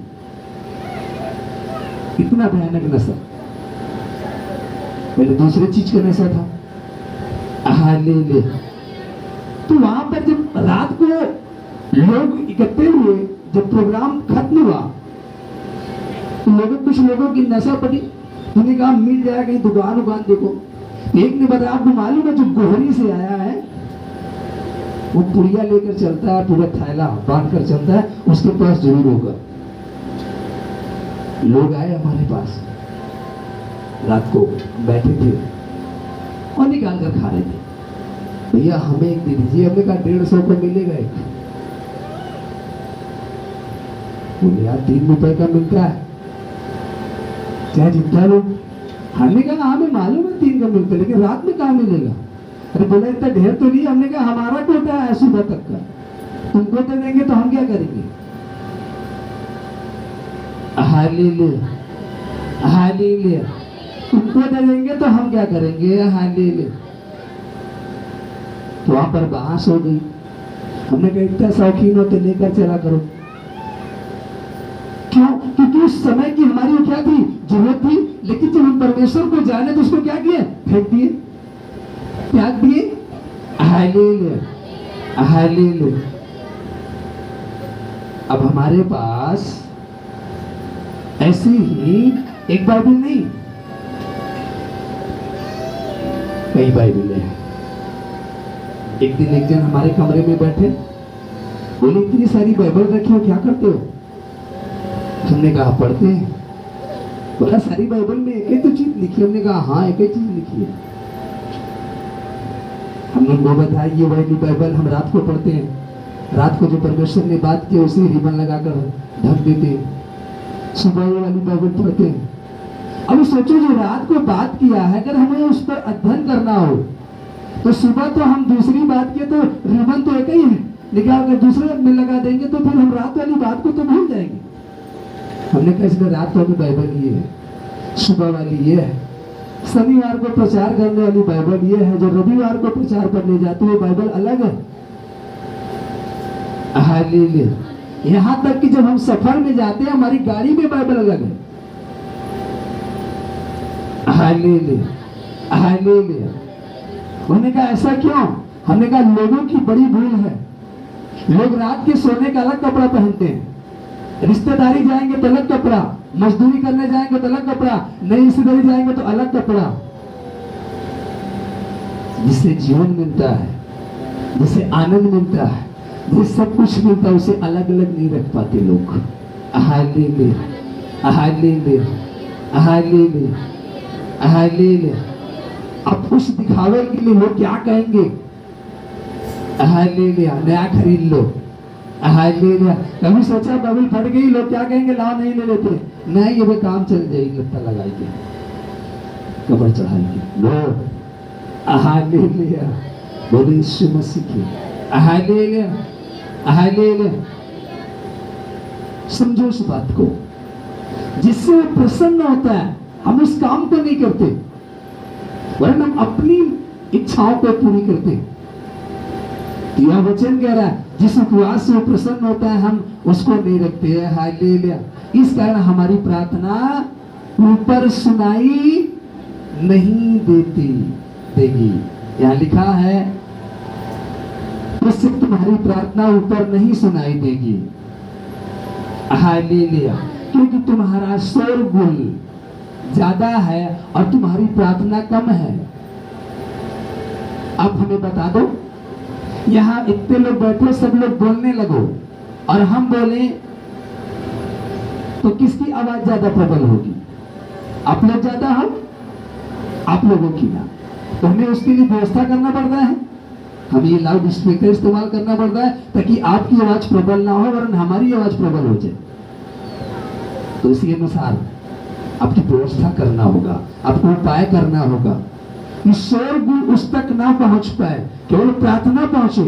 इतना भयानक नशा। पहले दूसरे चीज का नशा था। ले तो वहां पर जब रात को लोग इकट्ठे हुए, जब प्रोग्राम खत्म हुआ तो कुछ लोगों की नशा पड़ी। उन्होंने कहा मिल जाएगा कहीं दुकान देखो। एक ने बताया आपको मालूम है जो गोहरी से आया है वो पुड़िया लेकर चलता है, पूरा थैला बांध कर चलता है, उसके पास जरूर होगा। लोग आए हमारे पास, रात को बैठे थे और निकाल कर खा रहे थे। भैया हमें एक दे दीजिए। हमने कहा 150 को मिलेगा एक। बोले यार 3 रुपए का मिलता है, क्या चिंता लो। हमने कहा हमें मालूम है 3 का मिलता है, लेकिन रात में कहाँ मिलेगा। अरे बोला इतना ढेर तो नहीं। हमने कहा हमारा कोटा है सुबह तक का, तुमको दे देंगे तो हम क्या करेंगे। ले तुमको दे देंगे तो हम क्या करेंगे। ले तो वहां पर बहस हो गई। हमने कहा इतना शौकीन हो तो लेकर चला करो। क्यों? क्योंकि उस समय की हमारी क्या थी, जरूरत थी। लेकिन जब हम परमेश्वर को जाने तो उसको क्या किए, फेंक दिए, त्याग दिए। Hallelujah, hallelujah. अब हमारे पास ऐसी ही एक बाइबल नहीं, कई बाइबल है। एक दिन एक जन हमारे कमरे में बैठे, बोले इतनी सारी बाइबल रखी हो, क्या करते हो? हमने कहा पढ़ते हैं। बोला सारी बाइबल में एक ही तो चीज लिखी? हमने कहा हाँ एक ही चीज लिखी है। हम लोग को बताया ये वाली बाइबल हम रात को पढ़ते हैं, रात को जो परमेश्वर ने बात की उसी रिबन लगाकर ढक देते हैं, सुबह ये वाली बाइबल पढ़ते हैं। अब सोचो जो रात को बात किया है, अगर हमें उस पर अध्ययन करना हो तो सुबह तो हम दूसरी बात किए तो रिबन तो एक ही है, निकाल कर दूसरे में लगा देंगे तो फिर हम रात वाली बात को तो भूल जाएंगे। हमने कहा इसमें रात वाली बाइबल ये है, सुबह वाली ये है, शनिवार को प्रचार करने वाली बाइबल ये है, जो रविवार को प्रचार करने जाती है बाइबल अलग है। हालेलुया। यहाँ तक कि जब हम सफर में जाते हैं हमारी गाड़ी में बाइबल अलग है। Hallelujah, hallelujah. उन्होंने कहा ऐसा क्यों? हमने कहा लोगों की बड़ी भूल है, लोग रात के सोने का अलग कपड़ा पहनते हैं, रिश्तेदारी जाएंगे तो अलग कपड़ा, मजदूरी करने जाएंगे तो अलग कपड़ा, नई रिश्तेदारी जाएंगे तो अलग कपड़ा। जिससे जीवन मिलता है, जिससे आनंद मिलता है, जिससे सब कुछ मिलता है, उसे अलग अलग नहीं रख पाते लोग। Hallelujah, hallelujah, hallelujah, hallelujah. अब उस दिखावे के लिए लोग क्या कहेंगे? हालेलुया, नया खरीद लो। हालेलुया। कभी सोचा बाइबल फट गई, लोग क्या कहेंगे? लाओ नहीं ले लेते, नहीं ये भी काम चल जाएगी, लत्ता लगाएंगे, कबर चढ़ाएंगे। लो हालेलुया, बोले यीशु मसीह की। Hallelujah, hallelujah. समझो उस बात को, जिससे वो प्रसन्न होता है हम उस काम को नहीं करते, वरन हम अपनी इच्छाओं को पूरी करते। यह वचन कह रहा है जिस उपवास से वो प्रसन्न होता है हम उसको नहीं रखते हैं। हालेलुया। इस कारण हमारी प्रार्थना ऊपर सुनाई नहीं देगी। यहाँ लिखा है उससे तुम्हारी प्रार्थना ऊपर नहीं सुनाई देगी। हालेलुया। क्योंकि तुम्हारा शोरगुल ज्यादा है और तुम्हारी प्रार्थना कम है। अब हमें बता दो, यहाँ इतने लोग बैठे, सब लोग बोलने लगो और हम बोले तो किसकी आवाज ज्यादा प्रबल होगी? आप लोग ज्यादा, हम आप लोगों की ना। तो हमें उसके लिए व्यवस्था करना पड़ता है, हमें ये लाउड स्पीकर इस्तेमाल करना पड़ता है ताकि आपकी आवाज प्रबल ना हो वरन हमारी आवाज प्रबल हो जाए। तो इसी अनुसार आपकी व्यवस्था करना होगा, आपको उपाय करना होगा कि शोरगुल उस तक ना पहुंच पाए, केवल प्रार्थना पहुंचे।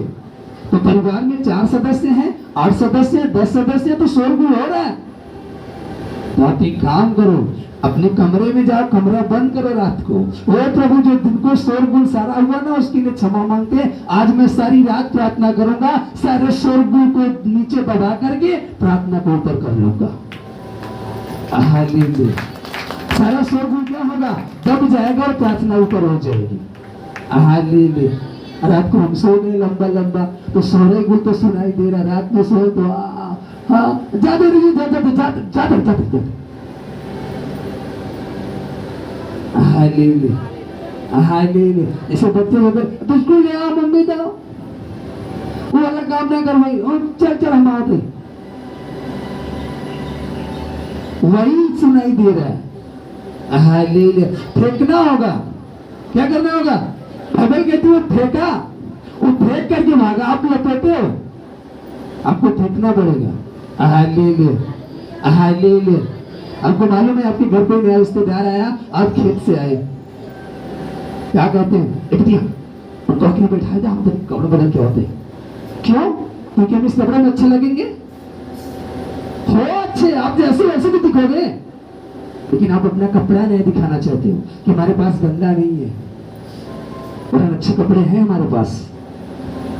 तो परिवार में 4 सदस्य हैं, 8 सदस्य हैं, 10 सदस्य हैं, तो शोरगुल हो रहा है। तो आप एक काम करो, अपने कमरे में जाओ, कमरा बंद करो रात को। ओ प्रभु, जो दिन को शोरगुल सारा हुआ ना उसके लिए क्षमा मांगते हैं। आज मैं सारी रात प्रार्थना करूंगा, सारे शोरगुल को नीचे दबा करके प्रार्थना को ऊपर कर लूंगा। हालेलुया। सारा शोरगुल क्या होगा? दब जाएगा और प्रार्थना ऊपर हो जाएगी। हालेलुया। रात को हम सो गए लंबा लंबा तो सोरे गुल तो सुनाई दे रहा, रात में सोए तो हाँ जाते हालेलुया। ऐसे बच्चे हो गए तो स्कूल ले आओ, मम्मी दो, वो वाला काम ना कर भाई, और चल हम आते, वही सुनाई दे रहा है। हालेलुया। फेंकना होगा, क्या करना होगा? बाइबल कहती है फेंका, वो फेंक करके भागा, आप लपेटे हो, आपको फेंकना पड़ेगा। Hallelujah, hallelujah. आपको मालूम है आपके घर पे नया रिश्तेदार आया, आप खेत से आए, क्या कहते हैं? कॉकी बैठा जा, हम कपड़े बदल के होते। क्यों? क्योंकि हम इस कपड़े में अच्छे लगेंगे। हो अच्छे, आप जैसे वैसे भी दिखोगे, लेकिन आप अपना कपड़ा नहीं दिखाना चाहते हो कि हमारे पास गंदा नहीं है और अच्छे कपड़े हैं हमारे पास।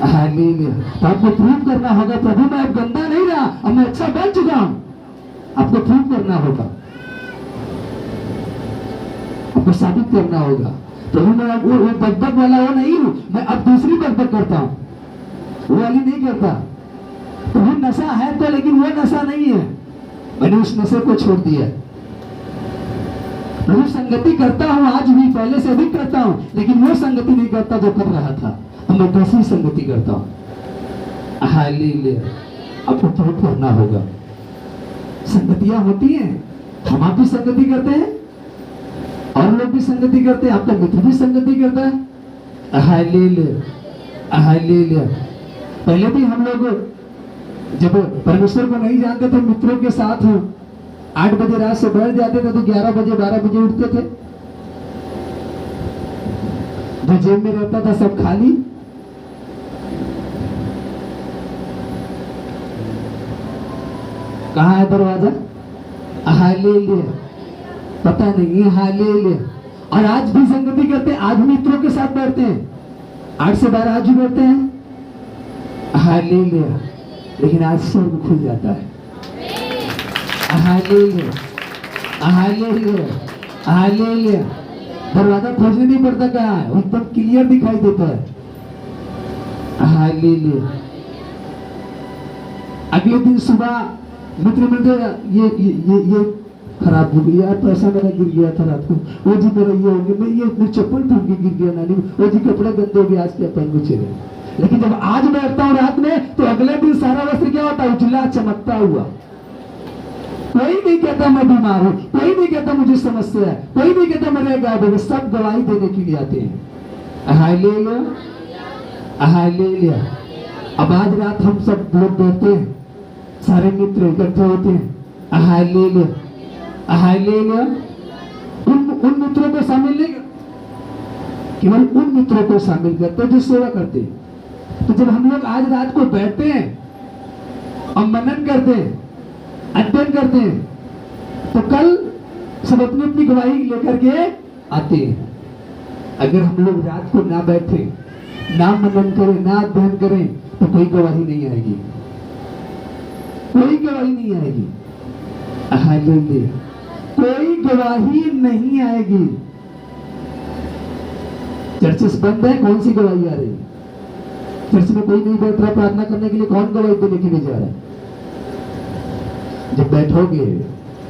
हालेलुया। तो आपको प्रूव करना होगा, प्रभु मैं अब गंदा नहीं रहा, अब मैं अच्छा बन चुका हूं। आपको प्रूव करना होगा, आपको साबित करना होगा। प्रभु मैं वो बकबक वाला वो नहीं हूं, मैं अब दूसरी बकबक करता हूं, वो वाली नहीं करता। प्रभु नशा है तो, लेकिन वो नशा नहीं है, मैंने उस नशे को छोड़ दिया। प्रभु संगति करता हूं आज भी, पहले से भी करता हूं, लेकिन वो संगति नहीं करता जो कर रहा था, अब मैं दूसरी संगति करता हूं। हालेलुया। आपको प्रूव करना होगा। संगतियां होती हैं, हम आप भी संगति करते हैं और लोग भी संगति करते हैं, आपका मित्र भी संगति करता है। Hallelujah, hallelujah. पहले भी हम लोग जब परमेश्वर को नहीं जानते थे, मित्रों के साथ 8 बजे रात से बैठ जाते थे तो 11 बजे 12 बजे उठते थे। जो जेब में रहता था सब खाली। कहाँ है दरवाजा? हालेलुया। पता नहीं, हालेलुया। और आज भी संगति करते हैं, आज भी मित्रों के साथ बैठते हैं, 8 से 12 आज भी बैठते हैं। हालेलुया। लेकिन आज स्वर्ग खुल जाता है। Hallelujah, hallelujah, hallelujah. दरवाजा खोजने नहीं पड़ता, कहाँ है, एकदम क्लियर दिखाई देता है। हालेलुया। अगले दिन सुबह मित्र मिलते, ये खराब हो गया यार, पैसा मेरा गिर गया था रात को, वो जी मेरा ये हो गया, ये मेरी चप्पल टूट के गिर गया नानी, वो जी कपड़े गंदे हो गए, आज क्या पहन के चले। लेकिन जब आज बैठता हूँ रात में तो अगले दिन सारा वस्त्र क्या होता है, उजला चमकता हुआ। कोई नहीं कहता मैं बीमार हूँ, कोई नहीं कहता मुझे समस्या है, कोई नहीं कहता मैं रह गया, सब गवाही देने के लिए आते हैं। Hallelujah, hallelujah. अब आज रात हम सब लोग बैठते हैं, सारे मित्र इकट्ठे होते हैं। Hallelujah, hallelujah. उन मित्रों को शामिल नहीं, केवल उन मित्रों को शामिल करते हैं जो सेवा करते हैं। तो जब हम लोग आज रात को बैठते हैं और मनन करते हैं, अध्ययन करते हैं, तो कल सब अपनी अपनी गवाही लेकर के आते हैं। अगर हम लोग रात को ना बैठे, ना मनन करें, ना अध्ययन करें, तो कोई गवाही नहीं आएगी, कोई गवाही नहीं आएगी। हालेलुया। कोई गवाही नहीं आएगी। चर्चेस बंद है, कौन सी गवाही आ रही है? चर्च में कोई नहीं बैठ रहा प्रार्थना करने के लिए, कौन गवाही देने के लिए जा रहा है? जब बैठोगे,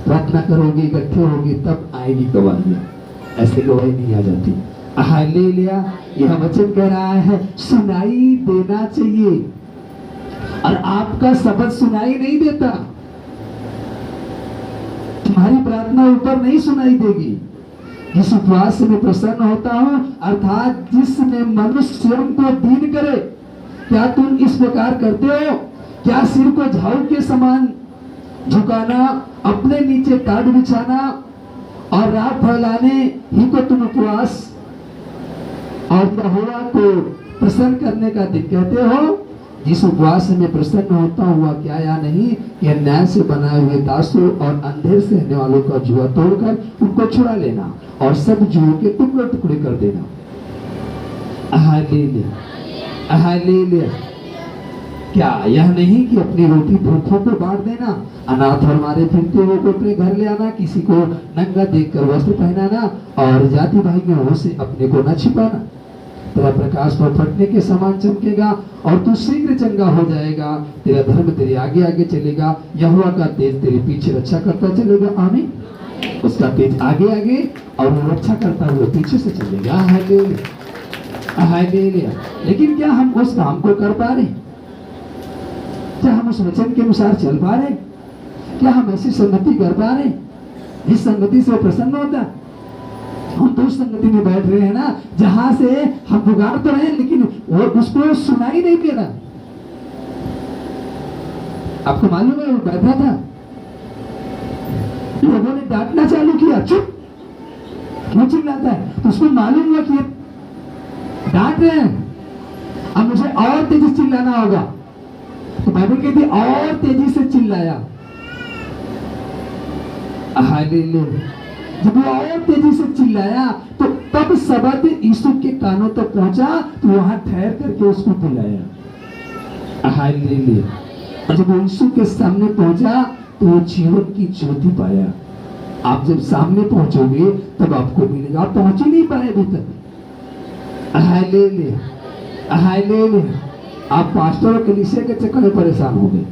प्रार्थना करोगे, इकट्ठे होगे, तब आएगी गवाही। ऐसे गवाही नहीं आ जाती। हालेलुया। यह वचन कह रहा है सुनाई देना चाहिए, और आपका शब्द सुनाई नहीं देता। तुम्हारी प्रार्थना ऊपर नहीं सुनाई देगी। जिस उपवास से मैं प्रसन्न होता हूं, अर्थात जिसमें मनुष्य स्वयं को दीन करे, क्या तुम इस प्रकार करते हो? क्या सिर को झाऊ के समान झुकाना, अपने नीचे टाट बिछाना और रात फैलाने ही को तुम उपवास और यहोवा को प्रसन्न करने का दिन कहते हो? जिस उपवास से मैं प्रसन्न होता हूँ वह क्या या नहीं, यह न्याय से बनाए हुए दासों और अंधेर से रहने वालों का जुआ तोड़कर उनको छुड़ा लेना और सब जुओं के टुकड़े टुकड़े कर देना। Hallelujah, hallelujah. क्या यह नहीं कि अपनी रोटी भूखों को बांट देना, अनाथ और मारे फिरते हुए को अपने घर ले आना, किसी को नंगा देखकर वस्त्र पहनाना और जाति भाइयों से अपने को न छिपाना। तेरा प्रकाश पर फटने के समान चमकेगा और तू शीघ्र चंगा हो जाएगा। तेरा धर्म तेरे आगे आगे चलेगा, यहोवा का तेज तेरे पीछे रक्षा करता चलेगा। आमीन। उसका तेज आगे आगे और वो रक्षा करता हुआ पीछे से चलेगा। Hallelujah, hallelujah. लेकिन क्या हम उस काम को कर पा रहे? क्या हम उस वचन के अनुसार चल पा रहे? क्या हम ऐसी संगति कर पा रहे जिस संगति से प्रसन्न होता? हम तो उस संगति में बैठ रहे हैं ना, जहां से हम पुकार तो रहे हैं, लेकिन वो उसको सुनाई नहीं दे रहा। आपको मालूम है वो बैठा था, लोगों ने डांटना चालू किया, चुप क्यों चिल्लाता है? तो उसको मालूम हुआ कि डांट रहे हैं, अब मुझे और तेजी से चिल्लाना होगा। तो बाइबल कहती और तेजी से चिल्लाया। हालेलुया। जब वो और तेजी से चिल्लाया तो तब शब्द यीशु के कानों तक पहुंचा, तो वहां ठहर करके उसको बुलाया। हालेलुया। और जब वो यीशु के सामने पहुंचा तो वो जीवन की ज्योति पाया। आप जब सामने पहुंचोगे तब आपको मिलेगा। आप पहुंच ही नहीं पाए अभी तक। हालेलुया। आप पास्टर और कलीसिया के चक्कर में परेशान हो गए।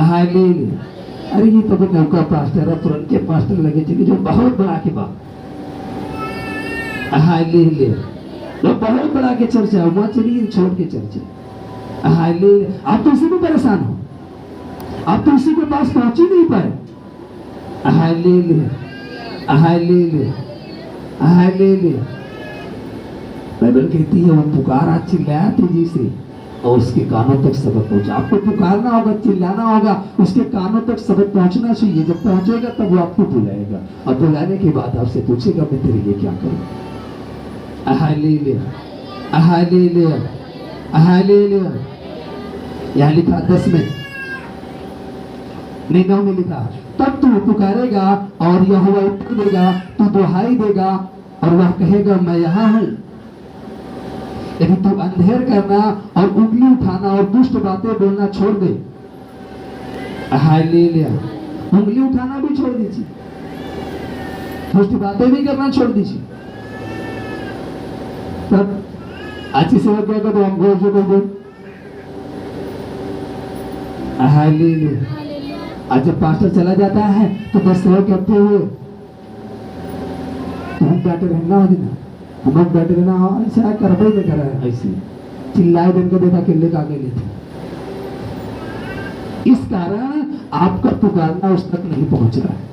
हालेलुया। अरे ये तो नौका पास्टर है, तुरंत के पास्टर लगे चलिए जो बहुत बड़ा के बात। हालेलुया। तो बहुत बड़ा के चर्चा हुआ, चलिए छोड़ के चर्चा। हालेलुया। आप तो इसी में परेशान हो, आप तो इसी के पास पहुंच ही नहीं पाए। हालेलुया। हालेलुया। हालेलुया। बाइबल कहती है वो पुकारा, चिल्लाया तेजी से और उसके कानों तक सबक पहुंचा। आपको पुकारना होगा, चिल्लाना होगा, उसके कानों तक सबक पहुंचना चाहिए। जब पहुंचेगा तब वो आपको बुलाएगा और बुलाने के बाद आपसे पूछेगा मैं तेरे लिए क्या करूं। हालेलुया। हालेलुया। हालेलुया। यहाँ लिखा 10 में नहीं 9 में लिखा, तब तू पुकारेगा और यहोवा उत्तर देगा, तू दुहाई देगा और वह कहेगा मैं यहाँ हूं। यदि तू अंधेर करना और उंगली उठाना और दुष्ट बातें बोलना छोड़ दे। हालेलुया। उंगली उठाना भी छोड़ दीजिए, दुष्ट बातें भी करना छोड़ दीजिए। तब अच्छी सेवा क्या कर, हम घोष कर दो। हालेलुया। आज जब पास्टर चला जाता है तो 10 सेवा करते हुए तो हम बैठे रहना हो ना, हम लोग बैठे रहना हो, ऐसा करबे नहीं करा है, ऐसे चिल्लाए दिन को देखा किले का आगे लेते। इस कारण आपका पुकारना उस तक नहीं पहुंच रहा है।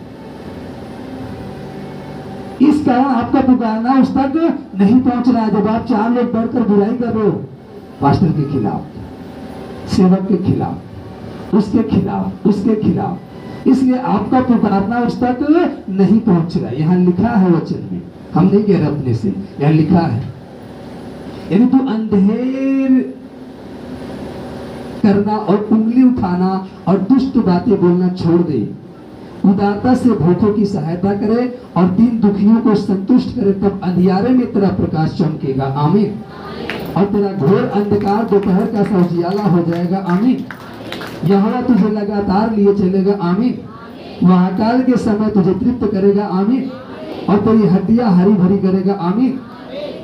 इस कारण आपका पुकारना उस तक नहीं पहुंच रहा है। जब आप 4 लोग बढ़कर बुराई कर रहे हो पास्टर के खिलाफ, सेवक के खिलाफ, उसके खिलाफ, उसके खिलाफ, इसलिए आपका पुकारना उस तक नहीं पहुंच रहा। यहाँ लिखा है वचन में, हम नहीं कह रहे अपने से, यहाँ लिखा है यदि तू अंधेर करना और उंगली उठाना और दुष्ट बातें बोलना छोड़ दे, उदारता से भूखों की सहायता करे और दीन दुखियों को संतुष्ट करे, तब अंधियारे में तेरा प्रकाश चमकेगा। आमीन। और तेरा घोर अंधकार दोपहर का सा उजियाला हो जाएगा। आमीन। यहोवा तुझे लगातार लिए चलेगा। आमीन। वह अकाल के समय तुझे तृप्त करेगा। आमीन। और तेरी हड्डियां हरी भरी करेगा। आमीन।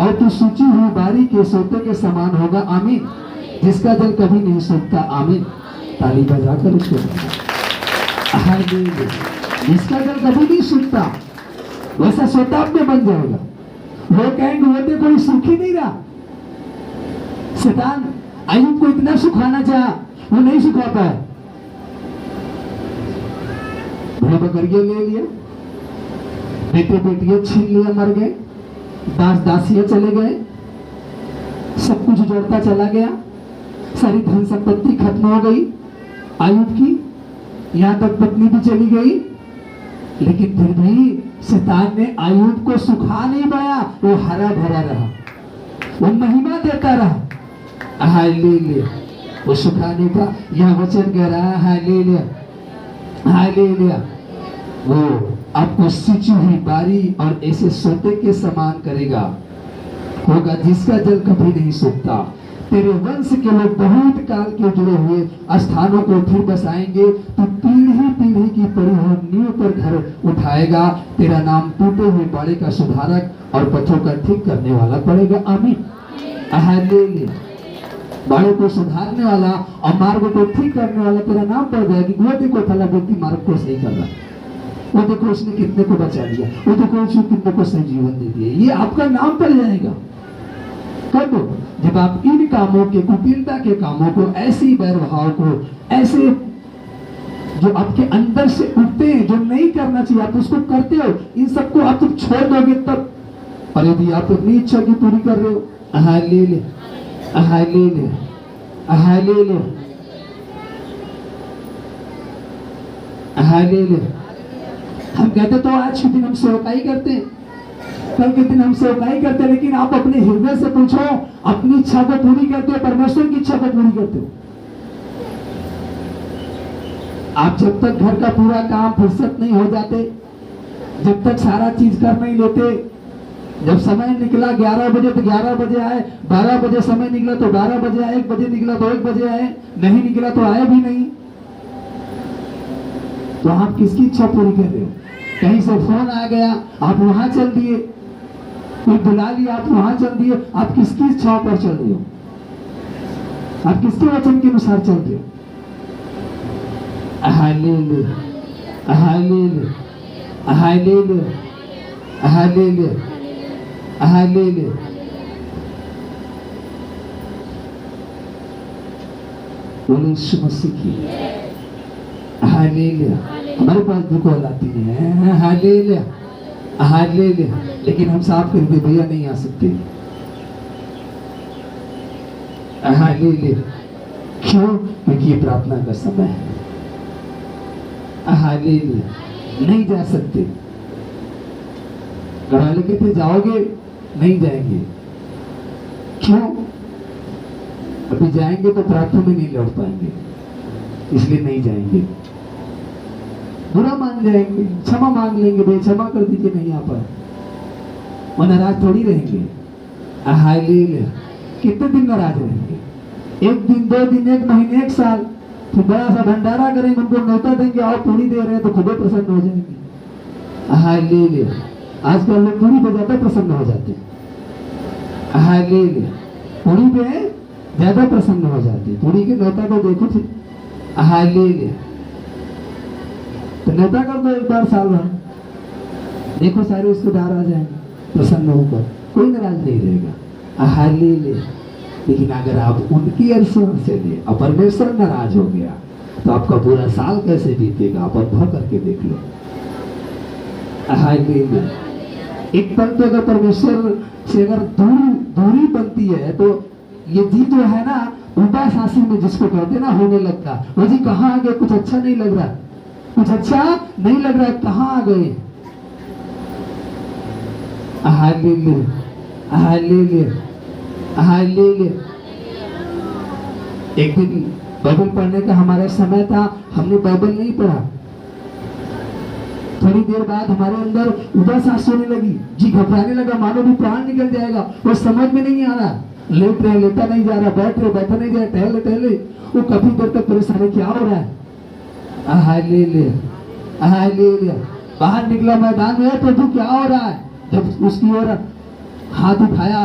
और तू सूची हुई बारी के सोते के समान होगा। आमीन। जिसका जल कभी नहीं सूखता। आमीन। ताली बजाकर उसको जिसका जल कभी नहीं सूखता वैसा सोता अपने बन जाएगा। वो कहेंगे वो तो कोई सूख ही नहीं रहा। शैतान अय्यूब को इतना सुखाना चाहा, वो नहीं सुखा पाया। भेड़ बकरियां ले लिया, बेटे बेटियां छीन लिया, मर गए, दास दासियां चले गए, सब कुछ जोड़ता चला गया, सारी धन संपत्ति खत्म हो गई अय्यूब की, यहां तक पत्नी भी चली गई। लेकिन फिर भी शैतान ने अय्यूब को सुखा नहीं पाया। वो हरा भरा रहा, वो महिमा देता रहा। हालेलुया। वो सुखा नहीं पा। यह वचन कह रहा है हालेलुया। हालेलुया। वो आपको सिंची हुई बारी और ऐसे सोते के समान करेगा होगा जिसका जल कभी नहीं सूखता। तेरे वंश के लोग बहुत काल के जुड़े हुए स्थानों को फिर बसाएंगे। तू पीढ़ी पीढ़ी की पड़ी हुई नींव पर घर उठाएगा। तेरा नाम टूटे हुए बाड़े का सुधारक और पत्थरों का ठीक करने वाला पड़ेगा। आमीन। हालेलुया। बाड़ों को सुधारने वाला और मार्ग को ठीक करने वाला तेरा नाम पड़ जाएगी। वो देखो फला व्यक्ति मार्ग को सही कर रहा है, वो देखो उसने कितने को बचा लिया, वो देखो उसने कितने को सही जीवन दे दिया। ये आपका नाम पड़ जाएगा। कब? जब आप इन कामों के, कुटिलता के कामों को, ऐसी वैरभाव को, ऐसे जो आपके अंदर से उठते हैं, जो नहीं करना चाहिए आप उसको करते हो, इन सबको आप जब छोड़ दोगे तब। और यदि आप अपनी इच्छा की पूरी कर रहे हो, हालेलुया। हालेलुया। हालेलुया। हालेलुया। हम कहते तो आज के दिन हम सेवकाई करते हैं, कल के दिन हम सेवकाई करते हैं, लेकिन आप अपने हृदय से पूछो, अपनी इच्छा को पूरी करते हो, परमेश्वर की इच्छा को पूरी करते हो? आप जब तक घर का पूरा काम फुर्सत नहीं हो जाते, जब तक सारा चीज कर नहीं लेते, जब समय निकला 11 बजे तो 11 बजे आए, 12 बजे समय निकला तो 12 बजे आए, 1 बजे निकला तो 1 बजे आए, नहीं निकला तो आए भी नहीं। तो आप किसकी इच्छा पूरी कर रहे हो? कहीं से फोन आ गया, आप वहां चल दिए, कोई बुला लिया, आप वहां चल दिए, आप किसकी इच्छा पर चल रहे हो? आप किसके वचन के अनुसार चल रहे हो? Hallelujah, hallelujah, hallelujah, hallelujah, hallelujah. बोलो यीशु मसीह की। हालेलुया। हमारे पास भी कॉल आती है, हालेलुया, हालेलुया, लेकिन हम साफ कर दे भैया नहीं आ सकते। हालेलुया। क्यों? क्योंकि ये प्रार्थना का समय है। हालेलुया। नहीं जा सकते। घर वाले कहते जाओगे? नहीं जाएंगे। क्यों? अभी जाएंगे तो प्रार्थना में नहीं लौट पाएंगे, इसलिए नहीं जाएंगे। बुरा मान जाएंगे, क्षमा मांग लेंगे, भाई क्षमा कर दीजिए नहीं आ पाए, वो नाराज थोड़ी रहेंगे। हालेलुया। कितने दिन नाराज रहेंगे? एक दिन, 2 दिन, 1 महीने, 1 साल। फिर बड़ा सा भंडारा करेंगे, उनको न्योता देंगे, आओ पूरी दे रहे हैं, तो खुद प्रसन्न हो जाएंगे। हालेलुया। आजकल लोग पूरी पे ज्यादा प्रसन्न हो जाते हैं। हालेलुया। पूरी पे ज्यादा प्रसन्न हो जाते हैं। पूरी के न्योता तो देखो थे। हालेलुया। तो न्योता कर दो एक बार साल भर, देखो सारे रिश्तेदार आ जाएंगे प्रसन्न होकर, कोई नाराज नहीं रहेगा। हालेलुया। लेकिन अगर आप उनकी अड़चन से ले और परमेश्वर नाराज हो गया तो आपका पूरा साल कैसे बीतेगा? आप अनुभव करके देख लो। हालेलुया। एक पल तो अगर परमेश्वर से अगर दूरी बनती है तो ये जी जो है ना, उल्टा सांसी में जिसको कहते ना होने लगता, वो जी कहाँ आ गए? कुछ अच्छा नहीं लग रहा, कुछ अच्छा नहीं लग रहा है, कहाँ आ गए? Hallelujah, hallelujah, hallelujah. एक दिन बाइबल पढ़ने का हमारा समय था, हमने बाइबल नहीं पढ़ा। थोड़ी देर बाद हमारे अंदर उदास सांस होने लगी, जी घबराने लगा, मानो भी प्राण निकल जाएगा। वो समझ में नहीं आ रहा, लेट रहे लेटा नहीं जा रहा, बैठ रहे बैठा नहीं जा रहा, टहले टहले वो काफी देर तक परेशानी, क्या हो रहा है? Hallelujah, hallelujah. बाहर निकला मैदान में, प्रभु क्या हो रहा है? जब उसकी ओर हाथ उठाया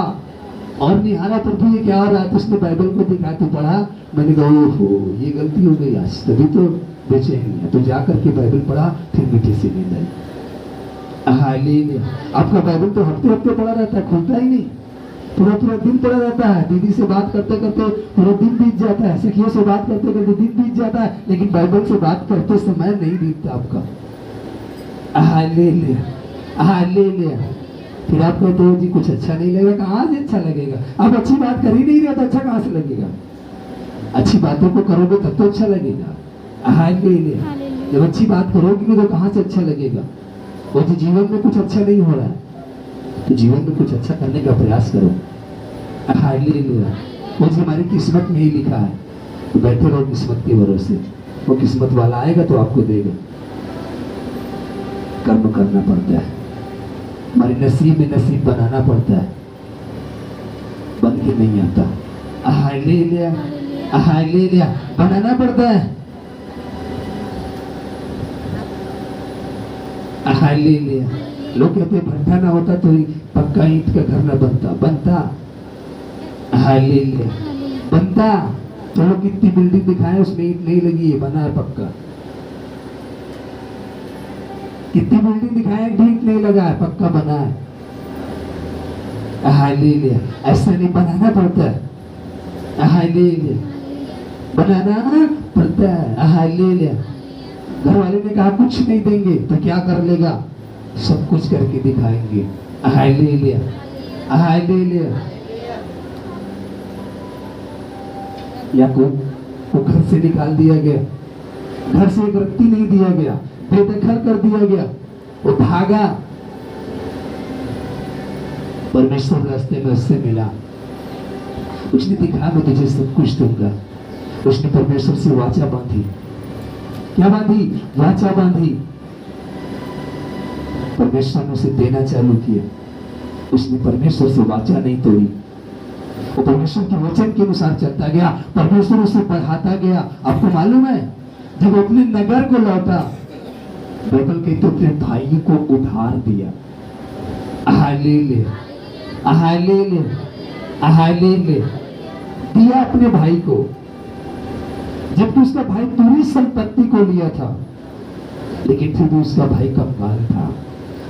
और निहारा, प्रभु ये क्या हो रहा है? तो उसने बाइबल को दिखा के पढ़ा। मैंने कहा ओहो ये गलती हो गई आज, तभी तो बेचैनी है। तो जाकर के बाइबल पढ़ा, फिर मीठी सी नींद आई। हालेलुया। आपका बाइबल तो हफ्ते हफ्ते पढ़ा रहता है, खुलता ही नहीं, पूरा पूरा दिन पड़ा रहता है। दीदी से बात करते करते पूरा दिन बीत जाता है, सखियों से बात करते करते दिन बीत जाता है, लेकिन बाइबल से बात करते समय नहीं बीतता आपका। Hallelujah, hallelujah. फिर आप कहते हो जी कुछ अच्छा नहीं लगेगा, कहाँ से अच्छा लगेगा? आप अच्छी बात कर ही नहीं रहे तो अच्छा कहाँ से लगेगा? अच्छी बातों को करोगे तब तो अच्छा लगेगा। हालेलुया। जब अच्छी बात करोगे तो कहाँ से अच्छा लगेगा? वो जो जीवन में कुछ अच्छा नहीं हो रहा है तो जीवन में कुछ अच्छा करने का प्रयास करो। हालेलुया। वो जो हमारी किस्मत में ही लिखा है, तो बैठे रहो किस्मत के भरोसे, वो किस्मत वाला आएगा तो आपको देगा। कर्म करना पड़ता है, हमारे नसीब में नसीब बनाना पड़ता है, बन के नहीं आता। Hallelujah, hallelujah. बनाना पड़ता है। हालेलुया। लोग कहते हैं भट्ठा ना होता तो पक्का ईंट का घर ना बनता। हालेलुया। बनता। चलो कितनी बिल्डिंग दिखाए, उसमें ईंट नहीं लगी है, बना है पक्का। कितनी बिल्डिंग दिखाए, ईंट नहीं लगा है, पक्का बना है। हालेलुया। ऐसा नहीं, बनाना पड़ता है। हालेलुया। बनाना पड़ता है। हालेलुया। घर वाले ने कहा कुछ नहीं देंगे, तो क्या कर लेगा? सब कुछ करके दिखाएंगे। Hallelujah, hallelujah. याकूब को घर से निकाल दिया गया, घर से एक रत्ती नहीं दिया गया, बेदखल कर दिया गया, वो भागा। परमेश्वर रास्ते में उससे मिला, उसने दिखा मैं तुझे सब कुछ दूंगा। उसने परमेश्वर से वाचा बांधी। क्या बांधी? वाचा बांधी। परमेश्वर ने उसे देना चालू किया। उसने परमेश्वर से वाचा नहीं तोड़ी, वो परमेश्वर के वचन के अनुसार चलता गया, परमेश्वर उसे बढ़ाता गया। आपको मालूम है जब अपने नगर को लौटा, बाइबल कहते अपने भाई को उधार दिया। हालेलुया, हालेलुया, हालेलुया, दिया अपने भाई को, जबकि उसका भाई पूरी संपत्ति को लिया था, लेकिन फिर भी उसका भाई कंगाल था।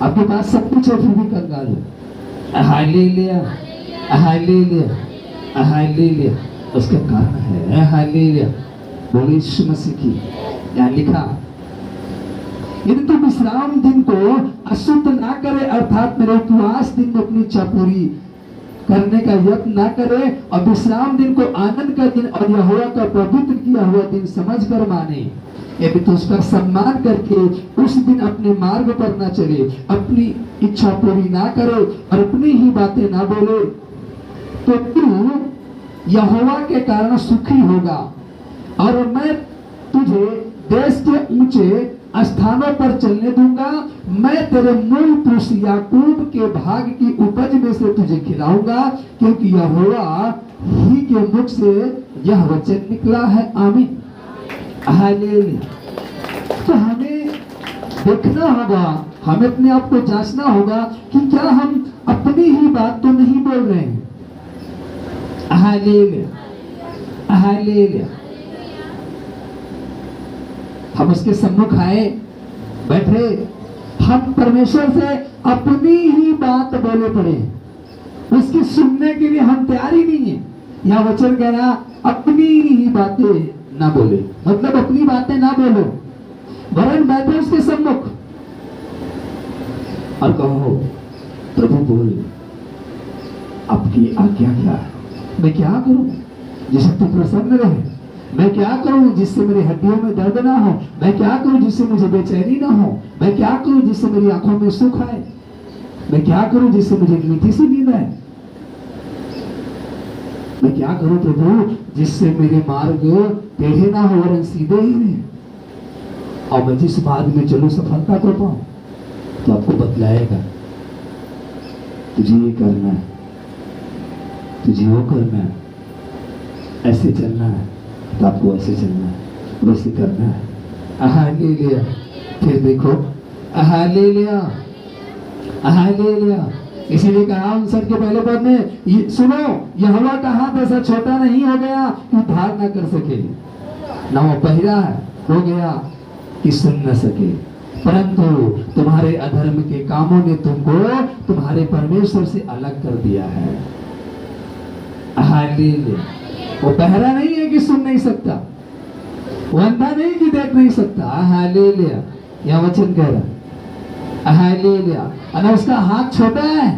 आपके पास सब कुछ है, फिर भी कंगाल है। Hallelujah, hallelujah, hallelujah. उसका कारण है हालेलुया, बोलो यीशु मसीह की। यहाँ लिखा, यदि तू विश्राम दिन को अशुद्ध ना करे, अर्थात मेरे उपवास दिन में अपनी इच्छा पूरी करने का यत्न ना करे, और विश्राम दिन को आनंद का दिन और यहोवा का पवित्र किया हुआ दिन समझ कर माने, यदि तो उसका सम्मान करके उस दिन अपने मार्ग पर ना चले, अपनी इच्छा पूरी ना करे और अपनी ही बातें ना बोले, तो तू यहोवा के कारण सुखी होगा, और मैं तुझे देश के ऊंचे स्थानों पर चलने दूंगा। मैं तेरे मूल पुरुष याकूब के भाग की उपज में से तुझे खिलाऊंगा, क्योंकि यहोवा ही के मुख से यह वचन निकला है। आमीन, हालेलुया। तो हमें देखना होगा, हमें अपने आप को जांचना होगा कि क्या हम अपनी ही बात तो नहीं बोल रहे हैं। Hallelujah, hallelujah. हम उसके सम्मुख आए, बैठे, हम परमेश्वर से अपनी ही बात बोले पड़े, उसकी सुनने के लिए हम तैयार ही नहीं है। यह वचन कह रहा, अपनी ही बातें ना बोले, मतलब अपनी बातें ना बोलो, वरन बैठे उसके सम्मुख और कहो, प्रभु बोल, आपकी आज्ञा क्या है? मैं क्या करूं जिससे तू प्रसन्न रहे? मैं क्या करूं जिससे मेरी हड्डियों में दर्द ना हो? मैं क्या करूं जिससे मुझे बेचैनी ना हो? मैं क्या करूं जिससे मेरी आंखों में सुख आए? मैं क्या करूं जिससे मुझे मीठी सी नींद आए? मैं क्या करूं प्रभु जिससे मेरे मार्ग टेढ़े ना हो और सीधे ही रहे, और मैं जिस मार्ग में चलूं सफलता को पाऊं? तो आपको बतलाएगा, तुझे ये करना है, तुझे वो करना है, ऐसे चलना है तो आपको ऐसे चलना है, वैसे करना है। हालेलुया। फिर देखो, हालेलुया, हालेलुया। इसीलिए कहा उनसठ के पहले पद में, सुनो, यहोवा का हाथ ऐसा छोटा नहीं हो गया कि उद्धार ना कर सके, ना वो बहिरा हो गया कि सुन न सके, परंतु तुम्हारे अधर्म के कामों ने तुमको तुम्हारे परमेश्वर से अलग कर दिया है। हालेलुया। वो बहरा नहीं है कि सुन नहीं सकता, वो अंधा नहीं कि देख नहीं सकता। हालेलुया, यह वचन कह रहा। हालेलुया। और उसका हाथ छोटा है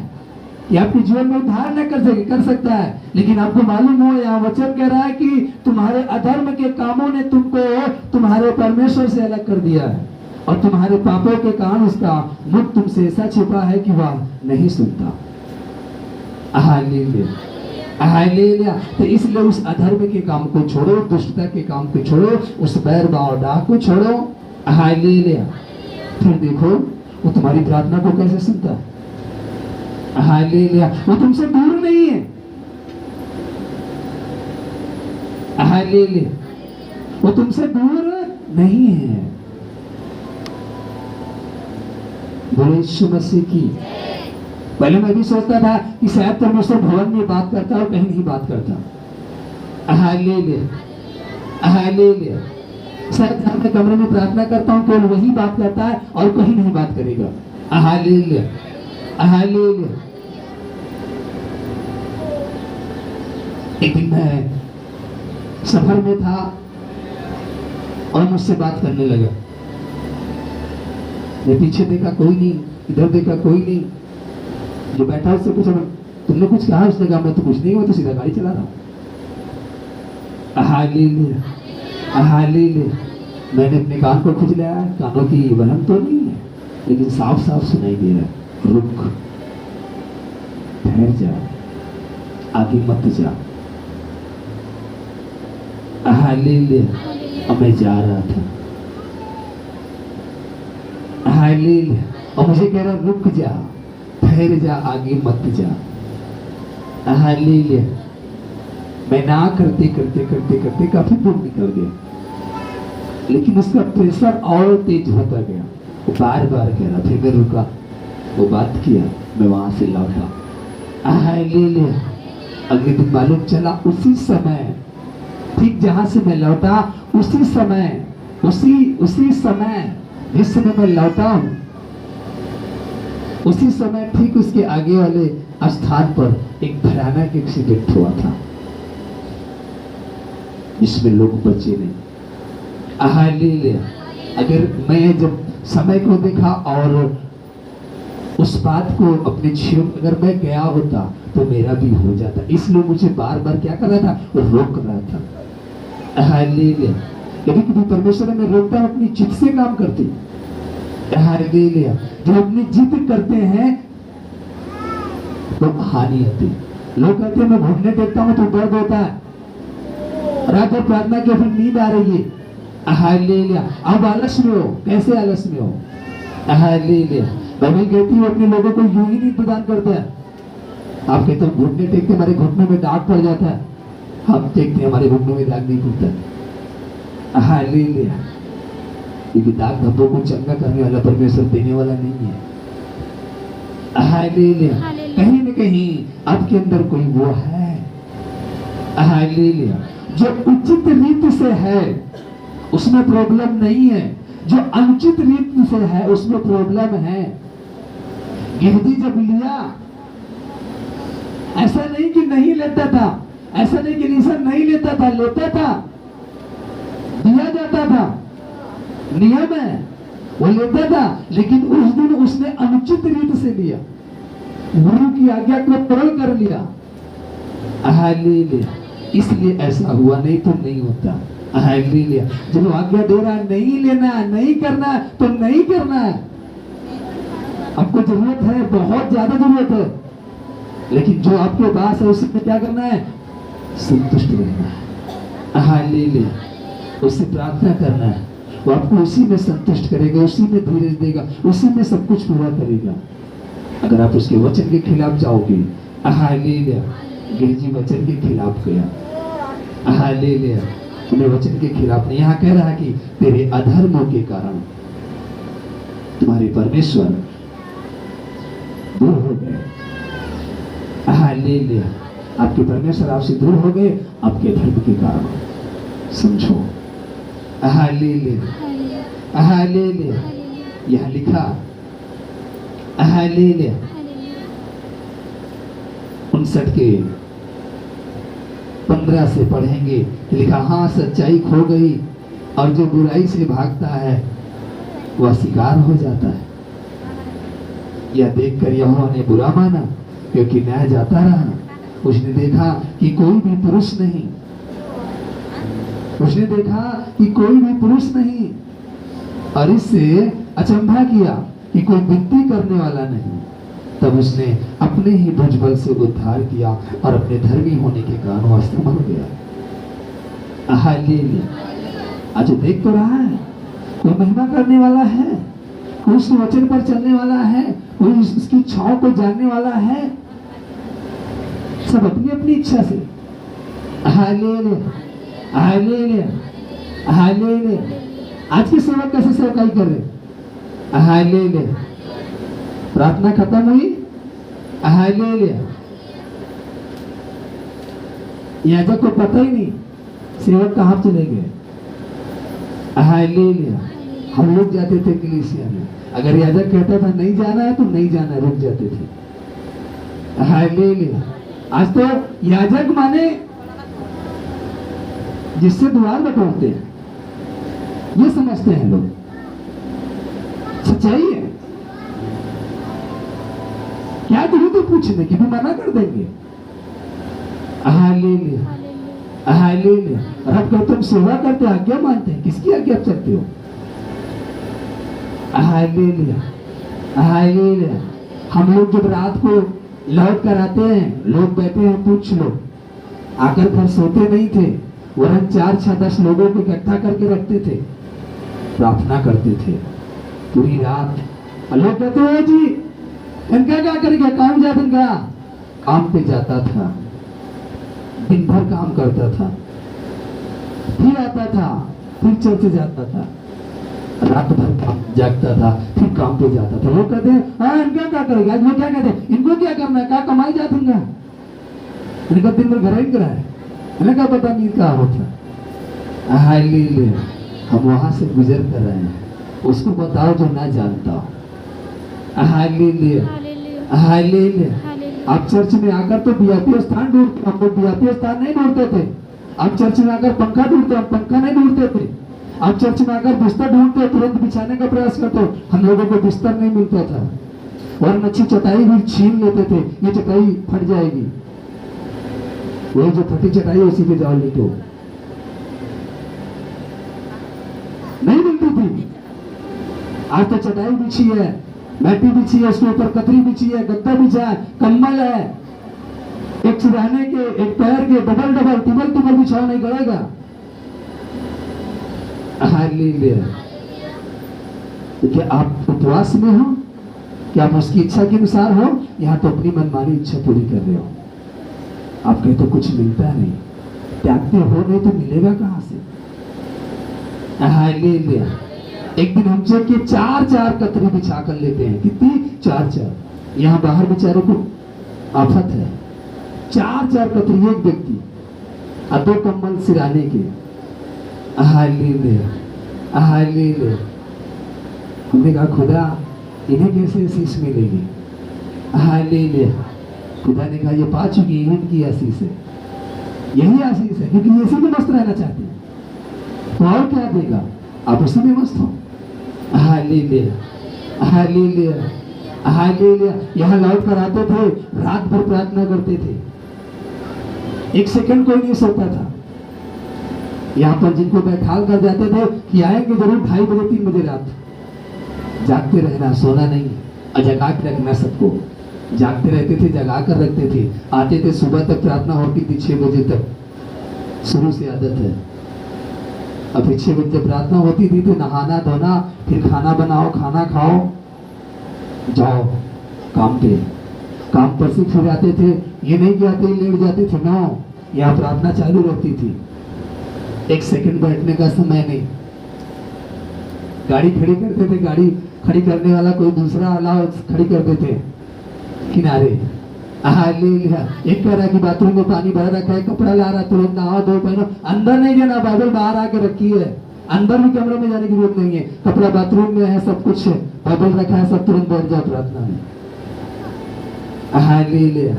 कि आपके जीवन में उद्धार न कर सकता है, लेकिन आपको मालूम हो, यहाँ वचन कह रहा है कि तुम्हारे अधर्म के कामों ने तुमको तुम्हारे परमेश्वर से अलग कर दिया है, और तुम्हारे पापों के कारण उसका मुख तुमसे ऐसा छिपा है कि वह नहीं सुनता। Hallelujah, hallelujah. तो इसलिए उस अधर्म के काम को छोड़ो, दुष्टता के काम को छोड़ो, उस बैर भाव डाह को छोड़ो। हालेलुया। फिर देखो वो तुम्हारी प्रार्थना को कैसे सुनता है। हालेलुया। वो तुमसे दूर नहीं है। हालेलुया। वो तुमसे दूर नहीं है। बोलो यीशु मसीह की। पहले मैं भी सोचता था कि शायद परमेश्वर भवन में बात करता और कहीं नहीं बात करता। Hallelujah, hallelujah. शायद घर में कमरे में प्रार्थना करता हूँ, केवल वही बात करता है और कहीं नहीं बात करेगा। Hallelujah, hallelujah. एक दिन मैं सफर में था और मुझसे बात करने लगा। मैं पीछे देखा, कोई नहीं, इधर देखा, कोई नहीं। जो बैठा उससे पूछा, तुमने कुछ कहा? उसने कहा मैं तो कुछ नहीं, मैं तो सीधा गाड़ी चला रहा हूँ। Hallelujah, hallelujah. मैंने अपने कान को खुज लिया, कानों की वहम तो नहीं है, लेकिन साफ साफ सुनाई दे रहा है, रुक, ठहर जा, आगे मत जा। हालेलुया। और मैं जा रहा था। हालेलुया। और मुझे कह रहा रुक जा, ठहर जा, आगे मत जा। हालेलुया। मैं ना करते करते करते करते काफी दूर निकल गया, लेकिन उसका प्रेशर और तेज होता गया। वो बार बार कह रहा, फिर मैं रुका, वो बात किया, मैं वहां से लौटा, ले लिया। अगले दिन मालूम चला उसी समय, ठीक जहां से मैं लौटा उसी समय, उसी समय जिस समय मैं लौटा हूं, उसी समय ठीक उसके आगे वाले स्थान पर एक भयानक एक्सीडेंट हुआ था, जिसमें लोग बचे नहीं। ले लिया। अगर मैं जब समय को देखा और उस बात को अपने जीवन अगर मैं गया होता तो मेरा भी हो जाता, इसलिए मुझे बार बार क्या कर रहा था, रोक रहा था। ले लिया। कभी कभी परमेश्वर में रोकता है, अपनी जिद से काम करती। ले लिया। जो अपनी जिद करते हैं तो हानि होती। लोग कहते हैं मैं घुटने टेकता हूं तो दर्द होता है, रात भर प्रार्थना की फिर नींद आ रही है। ले लिया। अब आलस में हो, कैसे आलस में हो? ले लिया। बाइबल कहती है अपने लोगों को यूं ही नहीं प्रदान करता है। आप कहते हो घुटने टेकते हमारे घुटनों में दाग पड़ जाता है, हम टेकते हैं हमारे घुटनों में दाग नहीं पड़ता। ले लिया। क्योंकि दाग धब्बों को चंगा करने वाला परमेश्वर देने वाला नहीं है। ले लिया। कहीं न कहीं आपके अंदर कोई वो है। ले लिया। जो उचित रीति से है उसमें प्रॉब्लम नहीं है, जो अनुचित रीति से है उसमें प्रॉब्लम है। गेहजी जब लिया, ऐसा नहीं कि नहीं लेता था, ऐसा नहीं कि ईसा नहीं लेता था, लेता था, दिया जाता था, नियम है, वो लेता था, लेकिन उस दिन उसने अनुचित रीति से लिया, गुरु की आज्ञा को तोड़ कर लिया। ले लिया। इसलिए ऐसा हुआ, नहीं तो नहीं होता। ले लिया। जब आज्ञा दे रहा है नहीं लेना है, नहीं करना है, तो नहीं करना है। आपको जरूरत है, बहुत ज्यादा जरूरत है, लेकिन जो आपके पास है उसमें क्या करना है? संतुष्ट रहना है। ले लिया। उससे प्रार्थना करना है, वो आपको उसी में संतुष्ट करेगा, उसी में धीरज देगा, उसी में सब कुछ पूरा करेगा। अगर आप उसके वचन के खिलाफ जाओगे, ले लिया। गेहजी वचन के खिलाफ गया। ले लिया। तुम्हें वचन के खिलाफ नहीं, यहाँ कह रहा है कि तेरे अधर्मों के कारण तुम्हारे परमेश्वर दूर हो गए। ले लिया। आपके परमेश्वर आपसे दूर हो गए आपके धर्म के कारण। समझो। ले लिया। ले लिया। यह लिखा। ले लिया। 59 के 15 से पढ़ेंगे, लिखा हाँ सच्चाई खो गई और जो बुराई से भागता है वह शिकार हो जाता है। यह देखकर यहोवा ने बुरा माना, क्योंकि न्याय जाता रहा। उसने देखा कि कोई भी पुरुष नहीं, उसने देखा कि कोई भी पुरुष नहीं, और इससे अचंभा किया कि कोई विनती करने वाला नहीं। तब उसने अपने ही भुजबल से उद्धार किया और अपने धर्मी होने के कारण वास्तव हो गया। ले लिया। आज देख तो रहा है, कोई महिमा करने वाला है, कोई उसके वचन पर चलने वाला है, कोई उसकी छाव को जानने वाला है, सब अपनी अपनी इच्छा से। ले लिया। ले लिया। ले लिया। आज के सेवक कैसे सेवकाई कर रहे? ले लिया। प्रार्थना खत्म हुई। ले लिया। याजक को पता ही नहीं सेवक कहाँ चले गए। ले लिया। हम लोग जाते थे कलीसिया में, अगर याजक कहता था नहीं जाना है तो नहीं जाना है, रुक जाते थे। ले लिया। आज तो याजक माने जिससे द्वार बटोरते हैं, ये समझते हैं लोग। सच्चाई है क्या? तुम्हें तो पूछने की भी मना कर देंगे। ले लिया। ले लिया। और अब तुम सेवा करते, आज्ञा मानते हैं, किसकी आज्ञा चलते हो? ले लिया। ले लिया। हम लोग जब रात को लौट कर आते हैं, लोग बैठे हैं, पूछ लो, आकर घर सोते नहीं थे, वरन 4, 6, 10 लोगों को इकट्ठा करके रखते थे, प्रार्थना करते थे पूरी रात। लोग कहते हैं जी इनका क्या करेगा, काम जाता गया, काम पे जाता था, दिन भर काम करता था, फिर आता था, फिर चर्च जाता था। रात भर काम जागता था, फिर काम पे जाता था। वो कहते हैं हाँ इनका क्या करेगा आज, वो क्या कहते हैं इनको क्या करना है, क्या कमाई जा दूंगा, इनका दिन भर घर ही करा है, इन्हें क्या पता नहीं क्या होता। हालेलुया, हम वहां से गुजर कर रहे हैं, उसको बताओ जो ना जानता हो। Hallelujah, hallelujah. आप चर्च में आकर तो वीआईपी स्थान ढूंढते, हम लोग वीआईपी स्थान नहीं ढूंढते थे। आप चर्च में आकर पंखा ढूंढते, हम पंखा नहीं ढूंढते थे। आप चर्च में आकर बिस्तर ढूंढते, तुरंत बिछाने का प्रयास करते, हम लोगों को बिस्तर नहीं मिलता था, और अच्छी चटाई भी छीन लेते थे, ये चटाई फट जाएगी, वही जो फटी चटाई उसी पे जाओ लेटो, नहीं मिलती थी। आज तो चटाई बिछी है, मैटी बिछी है, उसके ऊपर कतरी बिछी है, गद्दा बिछा है, कंबल है, एक सिरहाने के एक पैर के डबल डबल टिबल टिबल बिछाओ नहीं गड़ेगा। हालेलुया। तो क्या आप उपवास में हो, क्या आप उसकी इच्छा के अनुसार हो, यहाँ तो अपनी मनमानी इच्छा पूरी कर रहे हो। आप कहे तो कुछ मिलता नहीं, त्यागते हो नहीं तो मिलेगा कहां से। हालेलुया। एक दिन हम चेक के 4-4 कतरी बिछा कर लेते हैं, कितनी 4-4। यहाँ बाहर बेचारे को आफत है, 4-4 कतरी एक व्यक्ति और 2 कंबल सिराने के। Hallelujah, hallelujah. हमने कहा खुदा इन्हें कैसे आशीष मिलेगी। हालेलुया। खुदा ने कहा ये पा चुकी है, इनकी आशीष है, यही आशीष है, क्योंकि इसी में मस्त रहना चाहते हैं, तो और क्या देगा, आप उसी में मस्त हो। Hallelujah, hallelujah, hallelujah. यहाँ लौट कर आते थे, रात भर प्रार्थना करते थे, 1 सेकंड कोई नहीं सोता था। यहाँ पर जिनको बैठाल कर जाते थे कि आएंगे जरूर 2:30 बजे 3 बजे रात, जागते रहना, सोना नहीं, और जगा के रखना सबको, जागते रहते थे, जगा कर रखते थे, आते थे, सुबह तक प्रार्थना होती थी 6 बजे तक, शुरू से आदत है। अब 6 बजे जब प्रार्थना होती थी तो नहाना धोना, फिर खाना बनाओ, खाना खाओ, जाओ काम पे, काम पर से फिर आते थे, ये नहीं कि आते ही लेट जाते थे, ना, यहाँ प्रार्थना चालू रहती थी, 1 सेकंड बैठने का समय नहीं। गाड़ी खड़ी करते थे, गाड़ी खड़ी करने वाला कोई दूसरा अलाव खड़ी कर देते किनारे। हालेलुया। एक कह रहा कि बाथरूम में पानी भरा रखा है, कपड़ा ला रहा, तुरंत नहाओ धो पहनो, अंदर नहीं जाना, बाइबल बाहर आके रखी है, अंदर भी कमरे में जाने की जरूरत नहीं है, कपड़ा बाथरूम में है, सब कुछ है, बाइबल रखा है, सब तुरंत बैठ जाओ प्रार्थना में। Hallelujah,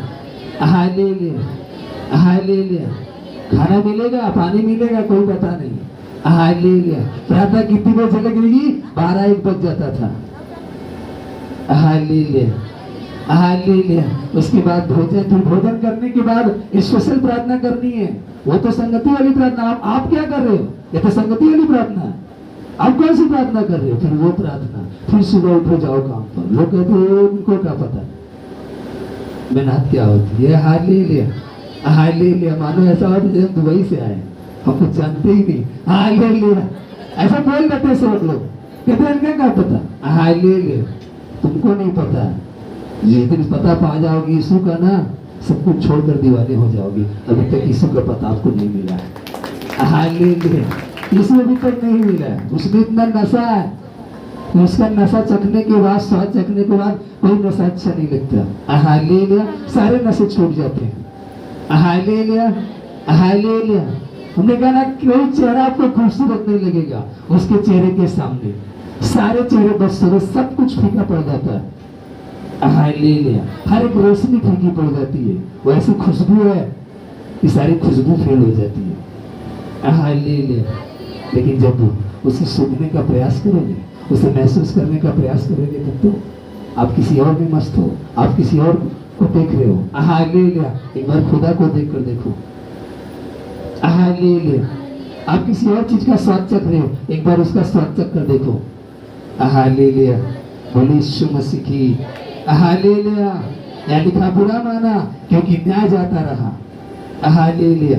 hallelujah, hallelujah. खाना मिलेगा, पानी मिलेगा, कोई पता नहीं। हालेलुया। प्रार्थना कितनी बजे लगेगी, 12-1 बज जाता था। Hallelujah, hallelujah. उसके बाद भोजन, फिर भोजन करने के बाद स्पेशल प्रार्थना करनी है, वो तो संगति वाली प्रार्थना। आप क्या कर रहे हो, ये तो संगति वाली प्रार्थना है, आप कौन सी प्रार्थना कर रहे हो, फिर वो प्रार्थना, फिर सुबह उठो जाओ काम पर। लोग कहते हो उनको क्या पता मेहनत क्या होती है। Hallelujah, hallelujah. मानो ऐसा हो जैसे हम दुबई से आए, हम कुछ जानते ही नहीं। हालेलुया, ऐसा बोल देते सब लोग, कहते हैं इनका क्या पता। हालेलुया, तुमको नहीं पता, ये दिन पता पा जाओगी यीशु का ना, सब कुछ छोड़कर दीवाने हो जाओगी। अभी तक यीशु का पता आपको नहीं मिला है। हालेलुया, यीशु अभी तक नहीं मिला है, उसमें इतना नशा है, उसका नशा चखने के बाद, स्वाद चखने के बाद कोई नशा अच्छा नहीं लगता। हालेलुया, सारे नशे छूट जाते हैं। Hallelujah, hallelujah. हमने कहा ना कोई चेहरा आपको खूबसूरत नहीं लगेगा, उसके चेहरे के सामने सारे चेहरे बस सब कुछ फीका पड़ जाता है। हालेलुया, हर एक रोशनी फीकी पड़ जाती है, वो ऐसी खुशबू है कि सारी खुशबू फेल हो जाती है। हालेलुया। लेकिन जब उसे सूंघने का प्रयास करोगे, उसे महसूस करने का प्रयास करोगे, तब तो आप किसी और में मस्त हो, आप किसी और को देख रहे हो। हालेलुया। एक बार खुदा को देख कर देखो। हालेलुया। आप किसी और चीज का स्वाद चख रहे हो, एक बार उसका स्वाद चख कर देखो। हालेलुया, बोले यीशु मसीह की। हालेलुया। या लिखा बुरा माना क्योंकि न्याय जाता रहा। हालेलुया।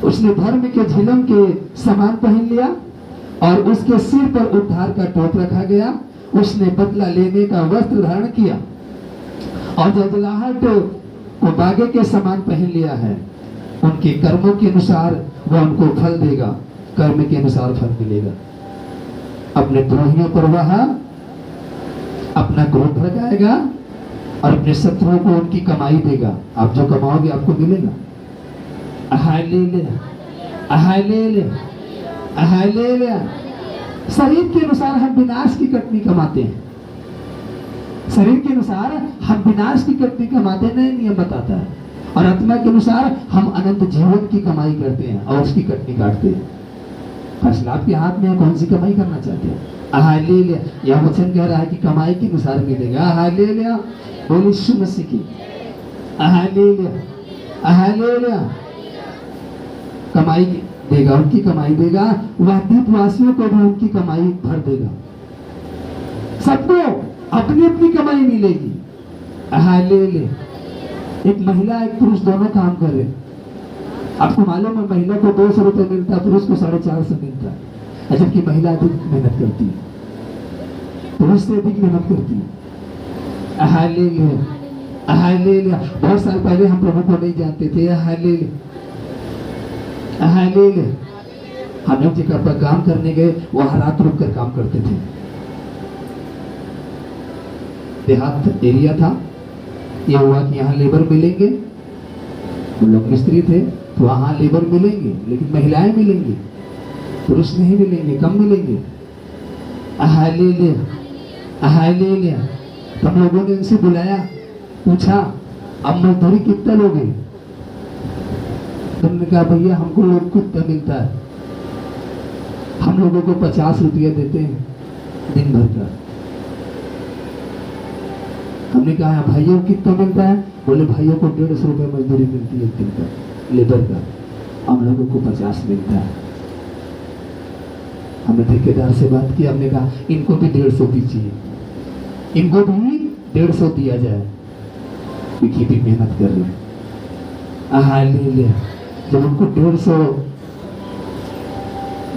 उसने धर्म के झिलम के सामान पहन लिया और उसके सिर पर उद्धार का टोप रखा गया। उसने बदला लेने का वस्त्र धारण किया और जलजलाहट को बागे के समान पहन लिया है। उनके कर्मों के अनुसार वह उनको फल देगा, कर्म के अनुसार फल मिलेगा। अपने द्रोहियों पर वह अपना क्रोध भड़काएगा और अपने शत्रुओं को उनकी कमाई देगा। आप जो कमाओगे आपको मिलेगा। Hallelujah, hallelujah, hallelujah. शरीर के अनुसार हम विनाश की कटनी कमाते हैं। शरीर के अनुसार हम विनाश की कटनी कमाते हैं, नियम बताता है। और आत्मा के अनुसार हम अनंत जीवन की कमाई करते हैं और उसकी कटनी काटते हैं। फैसला आपके हाथ में है, कौन सी कमाई करना चाहते हैं। हालेलुया। यह वचन कह रहा है कि कमाई के अनुसार मिलेगा। हालेलुया, बोलिए यीशु मसीह की। Hallelujah, hallelujah. कमाई देगा, उनकी कमाई देगा। वह द्वीपवासियों को भी उनकी कमाई भर देगा। सबको अपनी अपनी कमाई मिलेगी। हालेलुया। एक महिला एक पुरुष दोनों काम कर रहे। आपको मालूम है महिला को 200 रुपए मिलता है, पुरुष को 450 मिलता है, जबकि महिला अधिक मेहनत करती है, पुरुष से अधिक मेहनत करती है। Hallelujah, hallelujah. बहुत साल पहले हम प्रभु को नहीं जानते थे। Hallelujah, hallelujah. हम लोग जगह पर काम करने गए, वहां रात रुक कर काम करते थे। देहात एरिया था। यह हुआ कि यहाँ लेबर मिलेंगे, हम लोग मिस्त्री थे तो वहाँ लेबर मिलेंगे, लेकिन महिलाएं मिलेंगी, पुरुष नहीं मिलेंगे, कम मिलेंगे। Hallelujah, hallelujah. तो हम लोगों ने उनसे बुलाया, पूछा अब मजदूरी कितना लोगे। तुमने कहा भैया हमको लोग कितना मिलता है। हम लोगों को 50 रुपया देते हैं दिन भर का। हमने कहा भाइयों कितना मिलता है। बोले भाइयों को 150 रुपये मजदूरी मिलती है एक दिन का लेबर का, हम लोगों को 50 मिलता है। हमने ठेकेदार से बात की, हमने कहा इनको भी 150 दीजिए, इनको भी 150 दिया जाए, क्योंकि भी मेहनत कर रहे हैं। हालेलुया। जब उनको 150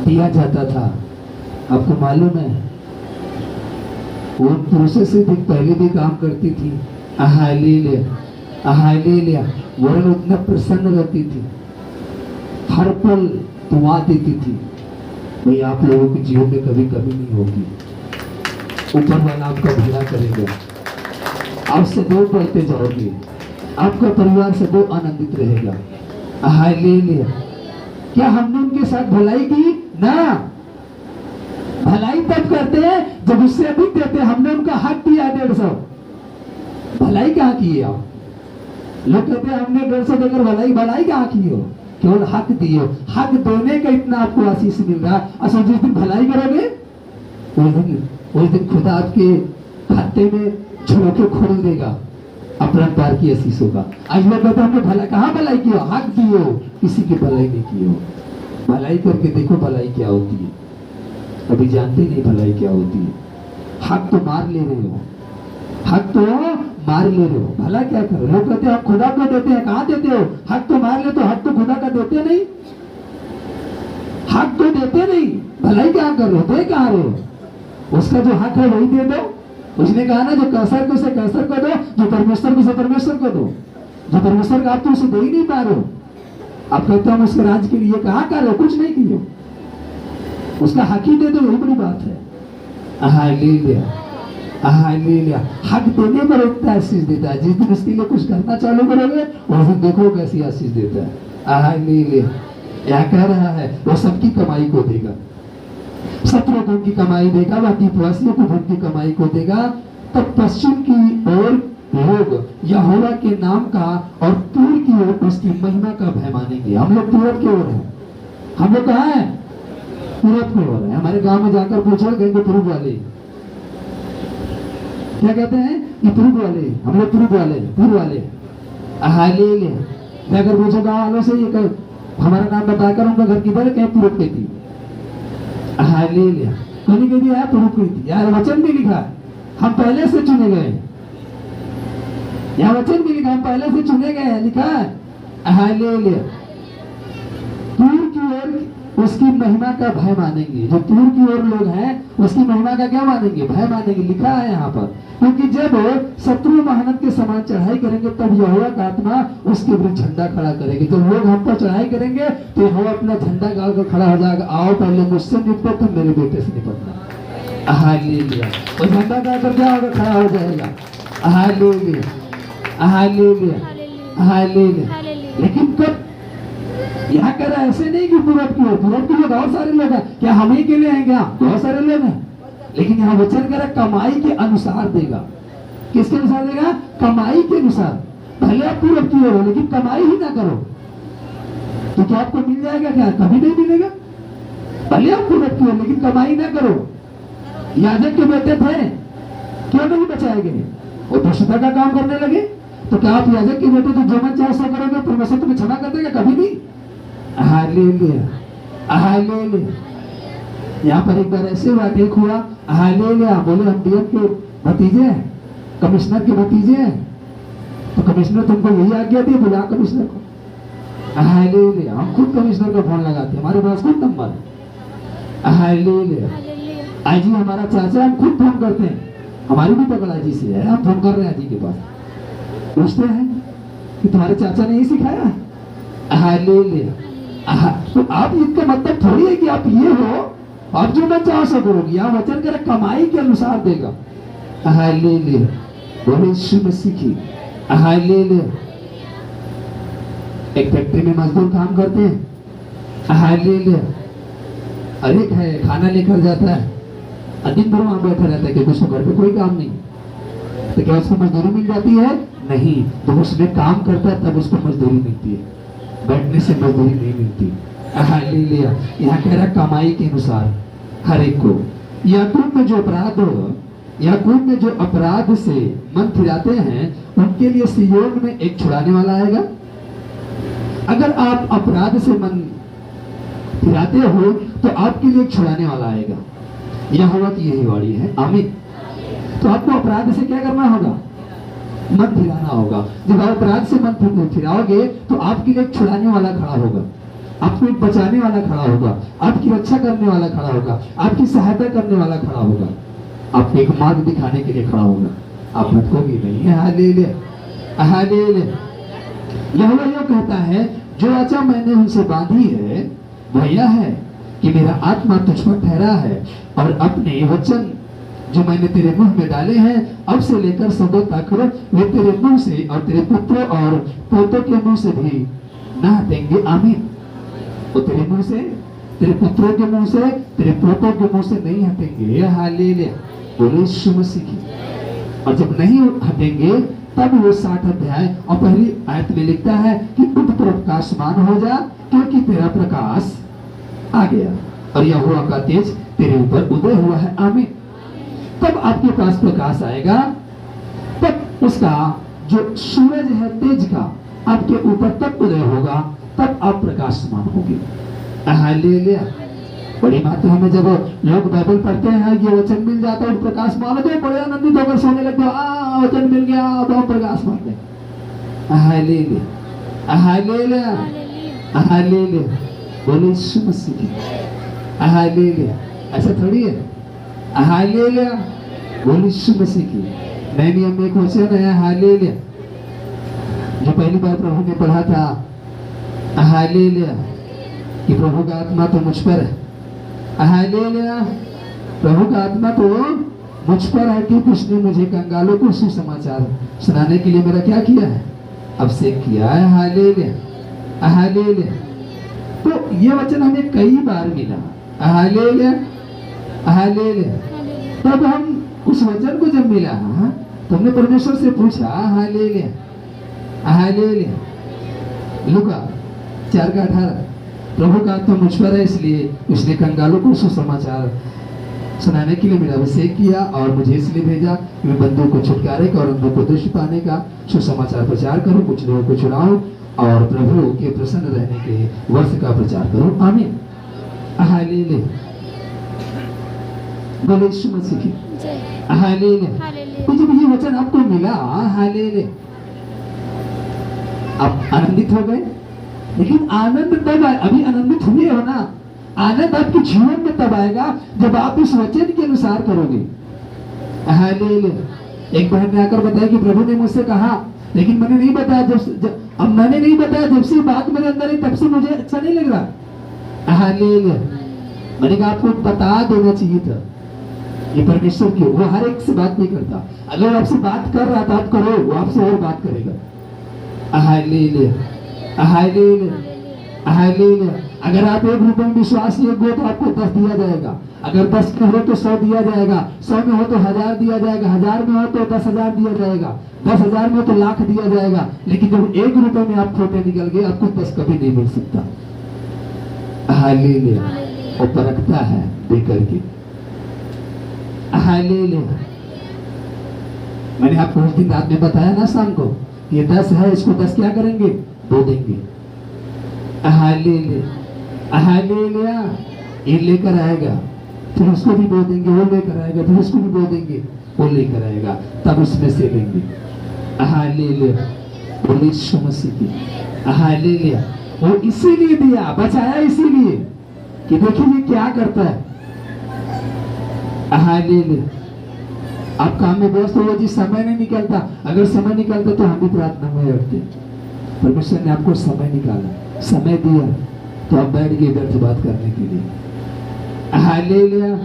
दिया जाता था, आपको मालूम है वो पुरुषों से भी पहले भी काम करती थी। Hallelujah, hallelujah. वरन उतना प्रसन्न रहती थी, हर पल दुआ देती थी। भाई आप लोगों के जीवन में कभी कभी नहीं होगी, ऊपर वाला आपका भला करेगा, आप सदैव बढ़ते जाओगे, आपका परिवार सदैव आनंदित रहेगा। हालेलुया। क्या हमने उनके साथ भलाई की? ना, भलाई तब करते हैं जब उससे अधिक देते हैं। हमने उनका हक दिया 150, भलाई कहाँ की है आप? लोग कहते हैं हमने 150 देकर भलाई कहाँ की हो? केवल हक दिए। हक देने का इतना आपको आशीष मिल रहा है। अच्छा जिस दिन भलाई करोगे उस दिन खुदा आपके खाते में झोंके खोल देगा, अपरंपार की आशीष होगा। आज लोग कहते हमने भला, कहाँ भलाई की हो? हक दिए, किसी की भलाई नहीं की हो। भलाई करके देखो भलाई क्या होती है। अभी जानते नहीं भलाई क्या होती है। हक तो मार ले रहे हो, हक तो मार ले रहे हो, भला क्या करो। लोग कहते हैं आप खुदा को देते हैं, कहाँ देते हो? हक तो मार ले, तो हक तो खुदा का देते नहीं, हक तो देते नहीं, भलाई क्या करो, दे कहाँ रहे हो? उसका जो हक है वही दे दो। उसने कहा ना जो कैसर को उसे कैसर को दो, जो परमेश्वर को उसे परमेश्वर को दो। जो परमेश्वर का आप तो उसे दे ही नहीं पा रहे हो। आप कहते हो उसके राज्य के लिए कहाँ कर रहे हो? कुछ नहीं किए, उसका हक ही दे दो, यही बड़ी बात है। Hallelujah, hallelujah. हक देने पर इतना आशीष देता है। जिस दिन उसके लिए कुछ करना चालू करोगे उस दिन देखो कैसी आशीष देता है। हालेलुया। क्या कह रहा है? वो सबकी कमाई को देगा, शत्रुओं को उनकी कमाई देगा, वह द्वीपवासियों को उनकी कमाई को देगा। तब पश्चिम की ओर लोग यहोवा के नाम का और पूर्व की ओर उसकी महिमा का भय मानेंगे। हम लोग पूरब की ओर हैं। हम लोग कहाँ हैं? पूरब की ओर है। हमारे गांव में जाकर पूछो, कहेंगे पूर्व वाले। क्या कहते हैं? ये पूर्व वाले, हम लोग पूर्व वाले, पूर्व वाले। हालेलुया। जाकर पूछो गांव वालों से, ये कह हमारा नाम बताकर उनका घर किधर है? कहीं पूरब की थी। हालेलुया। कहीं कहती है पूर्व की थी। यार वचन भी लिखा है हम पहले से चुने गए, यहाँ वचन भी लिखा हम पहले से चुने गए हैं, लिखा है। हालेलुया। पूर्व की ओर उसकी महिमा का भय मानेंगे। जो पूर्व की ओर लोग हैं उसकी महिमा का क्या मानेंगे? भय मानेंगे। लिखा है यहाँ पर, क्योंकि जब शत्रु महानत के समान चढ़ाई करेंगे तब यहोवा का आत्मा उसके विरुद्ध झंडा खड़ा करेंगे। जब लोग हम पर चढ़ाई करेंगे तो यहोवा अपना झंडा गाड़ कर खड़ा हो जाएगा। आओ पहले मुझसे निपटो, तब मेरे बेटे से निपटना। हालेलुया। वो झंडा गाकर क्या होगा, खड़ा हो जाएगा। Hallelujah, hallelujah, hallelujah. हालेलुया। लेकिन कब यहाँ कह रहा है ऐसे नहीं कि पूरब की ओर, पूरब की ओर बहुत सारे लोग हैं, क्या हम ही के लिए हैं क्या, बहुत सारे लोग हैं। लेकिन यहाँ वचन कह रहा है कमाई के अनुसार देगा। किसके अनुसार देगा, कमाई के अनुसार। पहले आप पूरब की ओर हो लेकिन कमाई ही ना करो तो क्या आपको मिल जाएगा, क्या कभी नहीं मिलेगा। पहले आप पूरब की ओर लेकिन कमाई ना करो। याजक के बेटे थे, क्यों नहीं बचाए गए, वो दुष्टता का काम करने लगे। तो क्या आप याजक के बेटे तो जो मन चाहे सो करोगे, परमेश्वर तुम्हें क्षमा कर देगा, कभी नहीं। Hallelujah, hallelujah. यहाँ पर एक बार ऐसे बात एक हुआ, हालेलुया, बोले हम डीएम के भतीजे हैं, कमिश्नर के भतीजे हैं, तो कमिश्नर तुमको यही आज्ञा दी, बुला कमिश्नर को। हालेलुया, हम खुद कमिश्नर को फोन लगाते हैं, हमारे पास खुद नंबर है। Hallelujah, hallelujah. आज ही हमारा चाचा, हम खुद फोन करते हैं, हमारी भी पकड़ जी से है, हम फोन कर रहे हैं जी के पास, पूछते हैं कि तुम्हारे चाचा ने ही सिखाया। हालेलुया। तो आप इसका मतलब थोड़ी है कि आप ये हो, आप जो मैं चाह सो करोगे। यहाँ वचन करे कमाई के अनुसार देगा। हालेलुया, बोले यीशु मसीह की। हालेलुया। एक फैक्ट्री में मजदूर काम करते हैं। हालेलुया। अरे है खाना लेकर जाता है, दिन भर वहां बैठा रहता है क्योंकि उसको घर पे कोई काम नहीं, तो क्या उसको मजदूरी मिल जाती है, नहीं। तो उसमें काम करता है तब उसको मजदूरी मिलती है, बैठने से मजदूरी नहीं मिलती। हालेलुया। यहाँ कह रहा कमाई के अनुसार हर एक को। याकूब में जो अपराध हो, याकूब में जो अपराध से मन फिराते हैं उनके लिए सिय्योन में एक छुड़ाने वाला आएगा। अगर आप अपराध से मन फिराते हो तो आपके लिए एक छुड़ाने वाला आएगा। यहोवा की यही वाणी है, आमीन। तो आपको अपराध से क्या करना होगा, मन फिराना होगा। जब आप अपराध से मन फिराओगे तो आपके लिए एक छुड़ाने वाला खड़ा होगा, आपको एक बचाने वाला खड़ा होगा, आपकी रक्षा करने वाला खड़ा होगा, आपकी सहायता करने वाला खड़ा होगा, आपको एक मार्ग दिखाने के लिए खड़ा होगा। आप भटकोगे नहीं है। Hallelujah, hallelujah. यहोवा यह कहता है जो वाचा मैंने उनसे बांधी है वह यह है कि मेरा आत्मा तुझ पर ठहरा है और अपने वचन जो मैंने तेरे मुंह में डाले हैं अब से लेकर सदों तक वे तेरे मुंह से और तेरे पुत्रों और पोतों के मुंह से भी ना हटेंगे। आमीन। वो तेरे मुंह से, तेरे पुत्रों के मुंह से, तेरे पोतों के मुंह से नहीं हटेंगे। हालेलुया, बोले यीशु मसीह की। और जब नहीं हटेंगे तब वो 60 अध्याय और पहली आयत में लिखता है कि उठ प्रकाशमान हो जा क्योंकि तेरा प्रकाश आ गया और यहोवा का तेज तेरे ऊपर उदय हुआ है। आमीन। तब आपके पास प्रकाश आएगा, तब उसका जो सूरज है तेज का आपके ऊपर तब उदय होगा, तब आप प्रकाशमान होंगे। हालेलुया। बड़ी बात है, हमें जब लोग बाइबल पढ़ते हैं ये वचन मिल जाता है प्रकाश मान दो, बड़े आनंदित होकर सोने लगते हो, वचन मिल गया अब हम प्रकाश मान गए। Hallelujah, hallelujah, hallelujah. बोले यीशु मसीह की। हालेलुया। ऐसा थोड़ी है। हालेलुया, बोले यीशु मसीह की। नए नियम में एक वचन है हालेलुया जो पहली बार प्रभु ने पढ़ा था। हालेलुया, कि प्रभु का आत्मा तो मुझ पर है। हालेलुया, प्रभु का आत्मा तो मुझ पर है क्योंकि उसने मुझे कंगालों को सुसमाचार सुनाने के लिए मेरा क्या किया है, अभिषेक किया है। Hallelujah, hallelujah. तो ये वचन हमें कई बार मिला। Hallelujah, hallelujah. तब हम उस वचन को जब मिला तो हमने परमेश्वर से पूछा। Hallelujah, hallelujah. लूका 4:18 प्रभु का आत्मा मुझ पर है इसलिए उसने कंगालों को सुसमाचार सुनाने के लिए मेरा अभिषेक किया और मुझे इसलिए भेजा कि मैं बंदों को छुटकारे का और अंधों को दृष्टि पाने का सुसमाचार प्रचार करूं, कुछ लोगों को छुड़ाऊं और प्रभु के प्रसन्न रहने के वर्ष का प्रचार करूं। आमीन। हालेलुया, बोले यीशु मसीह की। हालेलुया। तो जब ये वचन आपको मिला, हालेलुया, आप आनंदित हो गए। लेकिन आनंद तब अभी आनंदित हुए हो ना, आनंद आपके जीवन में तब आएगा जब आप इस वचन के अनुसार करोगे। हालेलुया। एक बहन ने आकर बताया कि प्रभु ने मुझसे कहा लेकिन मैंने नहीं बताया, अब मैंने नहीं बताया, जब से बात मेरे अंदर है तब से मुझे अच्छा नहीं लग रहा। हालेलुया। मैंने कहा आपको बता देना चाहिए था, ये परमेश्वर की, वो हर एक से बात नहीं करता। अगर आपसे बात कर रहा था आप करो, वो आपसे और बात करेगा। Hallelujah, hallelujah, hallelujah. अगर आप 1 रुपए में विश्वास योग्य हो तो आपको 10 दिया जाएगा। अगर 10 में हो तो 100 दिया जाएगा, 100 में हो तो 1000 दिया जाएगा, 1000 में हो तो 10,000 दिया जाएगा, 10,000 में तो लाख दिया जाएगा। लेकिन जब 1 रुपए में आप खोटे निकल गए, आपको 10 कभी नहीं मिल सकता। हालेलुया। वो परखता है देकर के। हालेलुया। मैंने आपको उस दिन रात में बताया ना शाम को, ये 10 है, इसको 10 क्या करेंगे? दो देंगे। Hallelujah, hallelujah. ये लेकर आएगा, फिर उसको भी बो देंगे, वो लेकर आएगा, फिर उसको भी बो देंगे, वो लेकर आएगा, तब उसमें से लेंगे। हालेलुया। बोले यीशु मसीह की। हालेलुया। वो इसीलिए दिया, बचाया इसीलिए कि देखिए ये क्या करता है। हालेलुया। आप काम में व्यस्त हो जी, समय नहीं निकलता। अगर समय निकलता तो हम भी प्रार्थना में बैठते। परमेश्वर ने आपको समय निकाला, समय दिया, तो आप बैठ गए व्यर्थ बात करने के लिए। Hallelujah,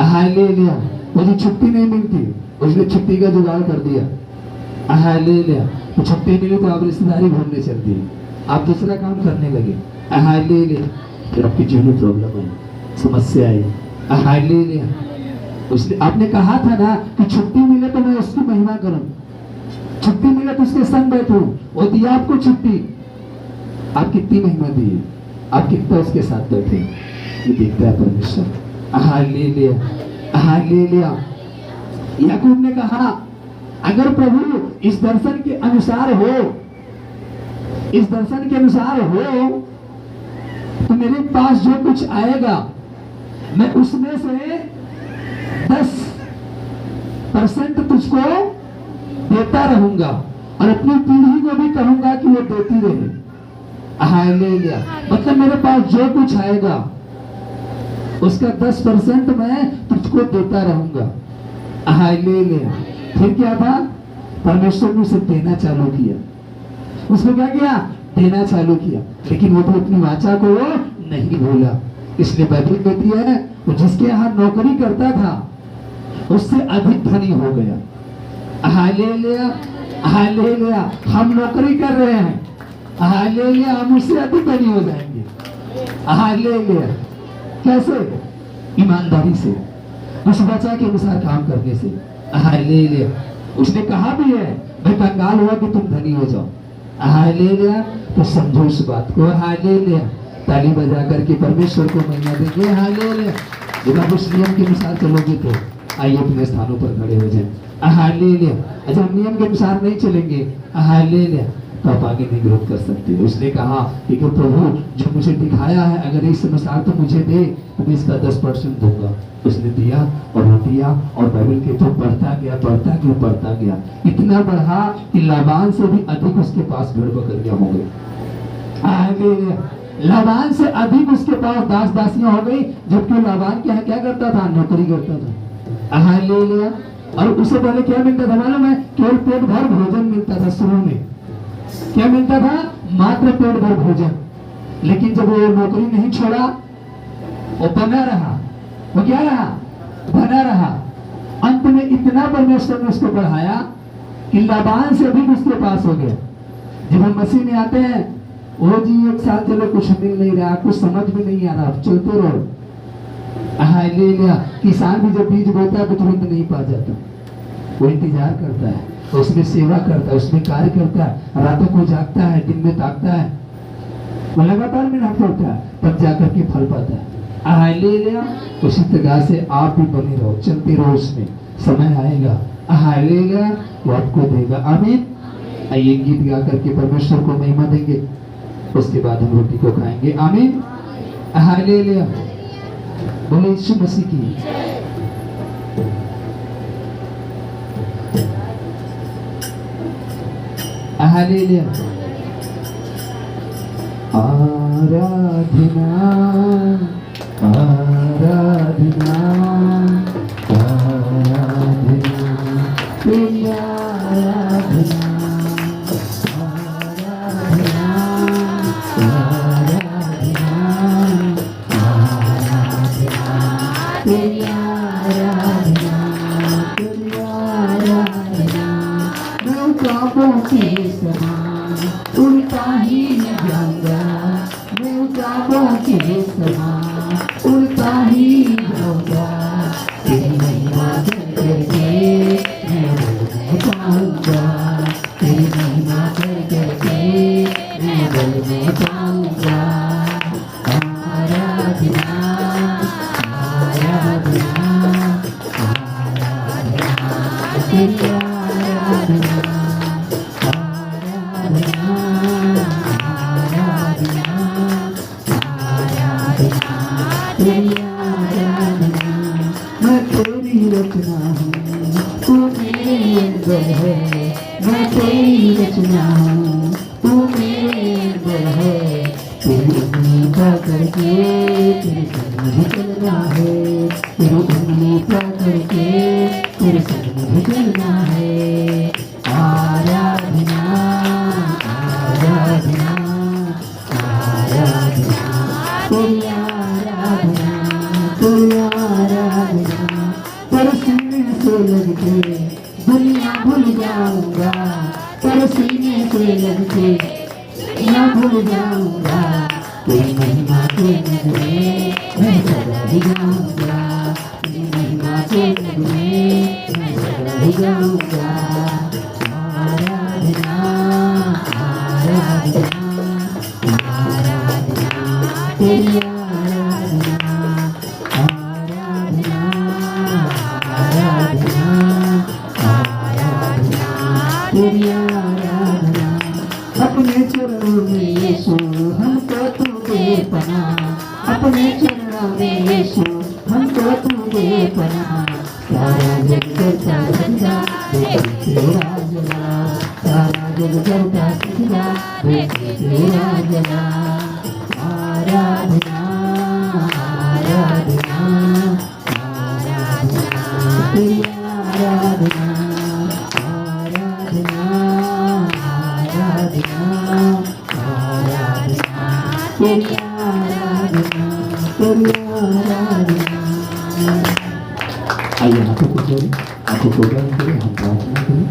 hallelujah. मुझे छुट्टी नहीं मिलती, उसने छुट्टी का जुगाड़ कर दिया। हालेलुया। तो छुट्टी मिली तो आप रिश्तेदारी घूमने चल दिए, आप दूसरा काम करने लगे। हालेलुया। फिर आपकी जीवन में प्रॉब्लम आई, समस्या आई। हालेलुया। उसने, आपने कहा था ना कि छुट्टी मिले तो मैं उसकी महिमा करूं, छुट्टी मिले तो उसके संग बैठूं। वो दिया आपको छुट्टी, आप कितनी महिमा दी, आप कितना उसके साथ बैठे, ये देखता है परमेश्वर। Hallelujah, hallelujah. याकूब ने कहा अगर प्रभु इस दर्शन के अनुसार हो, इस दर्शन के अनुसार हो, तो मेरे पास जो कुछ आएगा मैं उसमें से 10% तुझको देता रहूंगा और अपनी पीढ़ी को भी कहूंगा कि वो देती रहे। हालेलुया। मतलब मेरे पास जो कुछ आएगा उसका 10% मैं तुझको देता रहूंगा। हालेलुया। फिर क्या था? परमेश्वर ने उसे देना चालू किया। उसको क्या किया? देना चालू किया। लेकिन वो तो अपनी वाचा को नहीं भूला। इसलिए बाइबल कहती है वो जिसके यहाँ नौकरी करता था उससे अधिक धनी हो गया। Hallelujah, hallelujah. हम नौकरी कर रहे हैं, हालेलुया, हम उससे अधिक धनी हो जाएंगे। हालेलुया। कैसे? ईमानदारी से, उस वचन के अनुसार काम करने से। हालेलुया। उसने कहा भी है मैं कंगाल हुआ कि तुम धनी हो जाओ। हालेलुया। तो समझो उस बात को। हालेलुया। ताली बजा करके परमेश्वर को महिमा देंगे। हालेलुया। जब आप उस नियम के अनुसार चलोगे तो आइए अपने स्थानों पर खड़े हो जाएं। हालेलुया। अच्छा, हम नियम के अनुसार नहीं चलेंगे, हालेलुया, तो आप आगे नहीं ग्रोथ कर सकते। उसने कहा कि प्रभु जो मुझे दिखाया है अगर इस अनुसार तो मुझे दे, तो मैं इसका 10% दूंगा। उसने दिया और वो दिया और बाइबल के तो बढ़ता गया, बढ़ता गया, बढ़ता गया। इतना बढ़ा कि लाबान से भी अधिक उसके पास भेड़ बकरियां हो गई। हालेलुया। लाबान से अधिक उसके पास दास दासियां हो गई, जबकि लाबान के यहाँ क्या करता था? नौकरी करता था। हालेलुया। और उससे पहले क्या मिलता था मालूम है? केवल पेट भर भोजन मिलता था। शुरू में क्या मिलता था? मात्र पेट भर भोजन। लेकिन जब वो नौकरी नहीं छोड़ा, वो बना रहा। वो क्या रहा? बना रहा। अंत में इतना परमेश्वर ने उसको बढ़ाया कि लाबान से भी उसके पास हो गया। जब हम मसीह में आते हैं, वो जी 1 साल चलो कुछ मिल नहीं रहा, कुछ समझ में नहीं आ रहा, चलते रहो। हालेलुया। किसान भी जब बीज बोता है तो तुरंत नहीं पा जाता, वो इंतजार करता है, उसमें सेवा करता है, उसमें कार्य करता है, रातों को जागता है, दिन में ताकता है, वो लगातार मेहनत करता है, तब जाकर के फल पाता है। हालेलुया। उसी तरह से आप भी बने रहो, चलते रहो, उसमें समय आएगा। हालेलुया। वो आपको देगा। आमीन। आइए गीत गा करके परमेश्वर को महिमा देंगे, उसके बाद हम रोटी को खाएंगे। आमीन। हालेलुया। बोले यीशु मसीह की। हालेलुया। आराधना, आराधना, आराधना, तेरी आराधना, आराधना, आराधना, आराधना, तेरी आराधना। ख्वाबों के समान उड़ता ही जाऊंगा, मैं ख्वाबों के समान उड़ता ही जाऊंगा, तेरी महिमा कर करके मैं बल पाऊंगा, तेरी महिमा कर करके मैं बल पाऊंगा। आराधना आराधना तेरी आराधना आराधना आराधना आराधना तेरी आराधना। मैं तेरी रचना हूँ, तू मेरे अंदर है, मैं तेरी रचना हूँ, तू मेरे अंदर है, तेरी उंगली पकड़ के तेरे संग मुझे चलना है, तेरी उंगली पकड़ के तेरे संग मुझे चलना है। आराधना आराधना आराधना तेरी आराधना तेरी आराधना। तेरे सीने से लग के दुनिया भूल जाऊंगा, तेरे सीने से लग के दुनिया भूल जाऊंगा, तेरी महिमा के नगरी में मैं सदा ही जाऊंगा, तेरी महिमा के नगरी में मैं सदा ही जाऊंगा। आराधना आराधना आराधना तेरी आराधना आराधना आराधना आराधना तेरी आराधना। अपने चरणों में यीशु हमको तू दे पनाह, अपने चरणों में यीशु हमको तू दे पनाह। सारा जग करता सजदा बेटी तेरा जला, सारा जग करता सजदा बेटी तेरा जला। आराधना आराधना आराधना तेरी आराधना आराधना आराधना आराधना तेरी आराधना तेरी आराधना। आइए आंखों को जोड़ें, आंखों को बंद करें, हम प्रार्थना करें।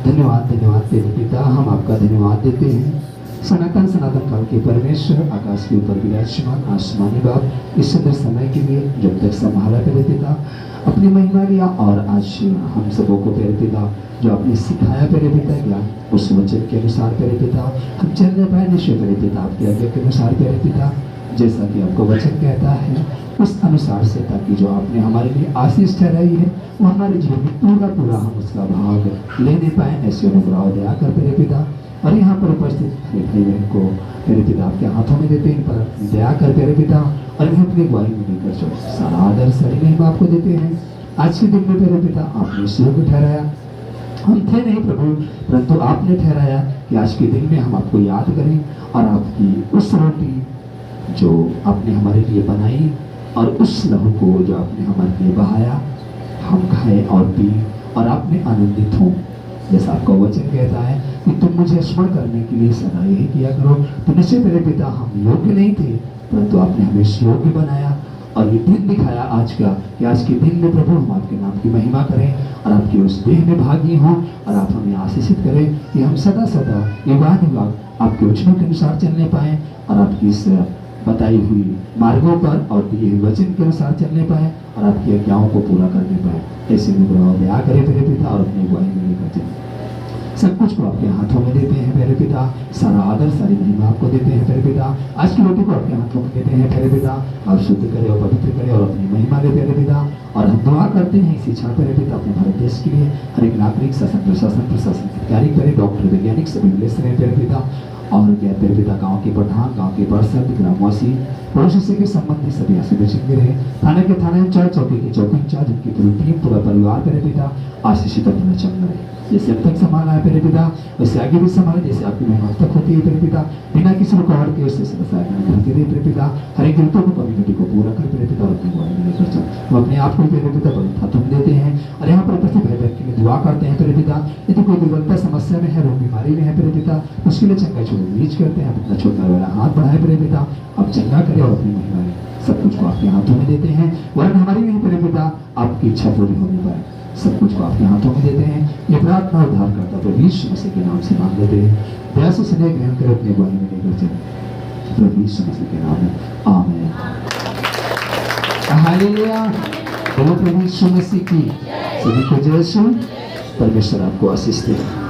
धन्यवाद धन्यवाद तेरे पिता, हम आपका धन्यवाद देते हैं। सनातन सनातन काल के परमेश्वर, आकाश के ऊपर विराजमान आसमानी बाप, इस सुंदर समय के लिए जब तक संभाला तेरे पिता, अपनी महिमा लिया और आज हम सबों को तेरे पिता जो आपने सिखाया तेरे पिता ज्ञान, उस वचन के अनुसार तेरे पिता हम चलने पाए निश्चय तेरे पिता आपके आज्ञा के अनुसार तेरे पिता, जैसा कि आपको वचन कहता है उस अनुसार से, ताकि जो आपने हमारे लिए आशीष ठहराई है वो हमारे जीवन में पूरा पूरा हम उसका भाग लेने पाए, ऐसे अनुग्रह दया कर तेरे पिता। और यहाँ पर उपस्थित भाई बहन को तेरे पिता आपके हाथों में देते हैं, इन पर दया कर तेरे पिता, और इन्हें अपनी अगुवाई में लेकर चलो। सारा आदर सारी महिमा आपको देते हैं। आज के दिन में तेरे पिता आपने इस योग्य ठहराया, हम थे नहीं प्रभु, परंतु आपने ठहराया कि आज के दिन में हम आपको याद करें और आपकी उस रोटी जो आपने हमारे लिए बनाई और उस लहू को जो आपने हमारे लिए बहाया, हम खाएं और पिए और आपने आनंदित हों। जैसा आपका वचन कहता है कि तुम मुझे स्मरण करने के लिए सदा यही किया करो। तो निश्चय मेरे पिता हम योग्य नहीं थे, परंतु आपने हमें योग्य बनाया और ये दिन दिखाया आज का कि आज के दिन में प्रभु हम आपके नाम की महिमा करें और आपके उस देह में भागी हों और आप हमें आशीषित करें कि हम सदा सदा युगान युग आपके वचनों के अनुसार चलने पाएँ और आपकी इस बताई हुई मार्गों पर और दिए हुए वचन के अनुसार चलने पाए और आपकी आज्ञाओं को पूरा करने पाए। ऐसे अनुग्रह दया करे मेरे पिता और अपनी अगुवाई में लेकर चले। सब कुछ को आपके हाथों में देते हैं मेरे पिता, सारा आदर सारी महिमा आपको देते हैं मेरे पिता। आज की रोटी को आपके हाथों में देते हैं मेरे पिता, आप शुद्ध करें और पवित्र करें और अपनी महिमा दे मेरे पिता। और हम दुआ करते हैं इसी क्षण मेरे पिता अपने भारत देश के लिए, हर एक नागरिक, शासन प्रशासन अधिकारी करे, डॉक्टर वैज्ञानिक सभी मिले रहे मेरे पिता। और क्या तेरे पिता गांव के प्रधान, गांव के पार्षद, ग्रामवासी, पड़ोसी से के संबंधी सभी ऐसे बचेंगे रहे, थाने के थाने इंचार्ज, चौकी के चौकी इंचार्ज, उनकी पूरी टीम, पूरा परिवार तेरे पिता आशीषित अपना चंग रहे। जैसे अब तक संभाला है तेरे पिता वैसे आगे भी संभाले, जैसे आपकी महिमा तक होती है तेरे पिता, बिना किसी रुकावट के उससे होती रहे तेरे पिता। हर एक जरूरतों को कम्युनिटी को पूरा कर तेरे पिता और अपनी अगुवाई में लेकर चल। हम अपने आप को तेरे पिता पवित्र हाथों में देते हैं और यहाँ पर उपस्थित भाई बहन के लिए दुआ करते हैं तेरे पिता। यदि कोई दुर्बलता समस्या में है, रोग बीमारी में है तेरे पिता, उसके लिए चंगा छोड़ रीच करते हैं, अपना छोटा वाला हाथ बढ़ाए तेरे पिता, अब चंगा करे और अपनी महिमा सब कुछ को आपके हाथों में देते हैं। वरन हमारी नहीं तेरे पिता आपकी इच्छा पूरी होने पाए। सब कुछ को आपके हाथों में देते हैं। ये प्रार्थना उद्धार करता प्रभु यीशु मसीह के नाम से मांग लेते हैं। दया से स्नेह ग्रहण कर अपने बारे में लेकर चले प्रभु यीशु मसीह के नाम में आमीन। हालेलुया। बोलो प्रभु यीशु मसीह की। सभी को जय श्री। परमेश्वर आपको आशीष दे।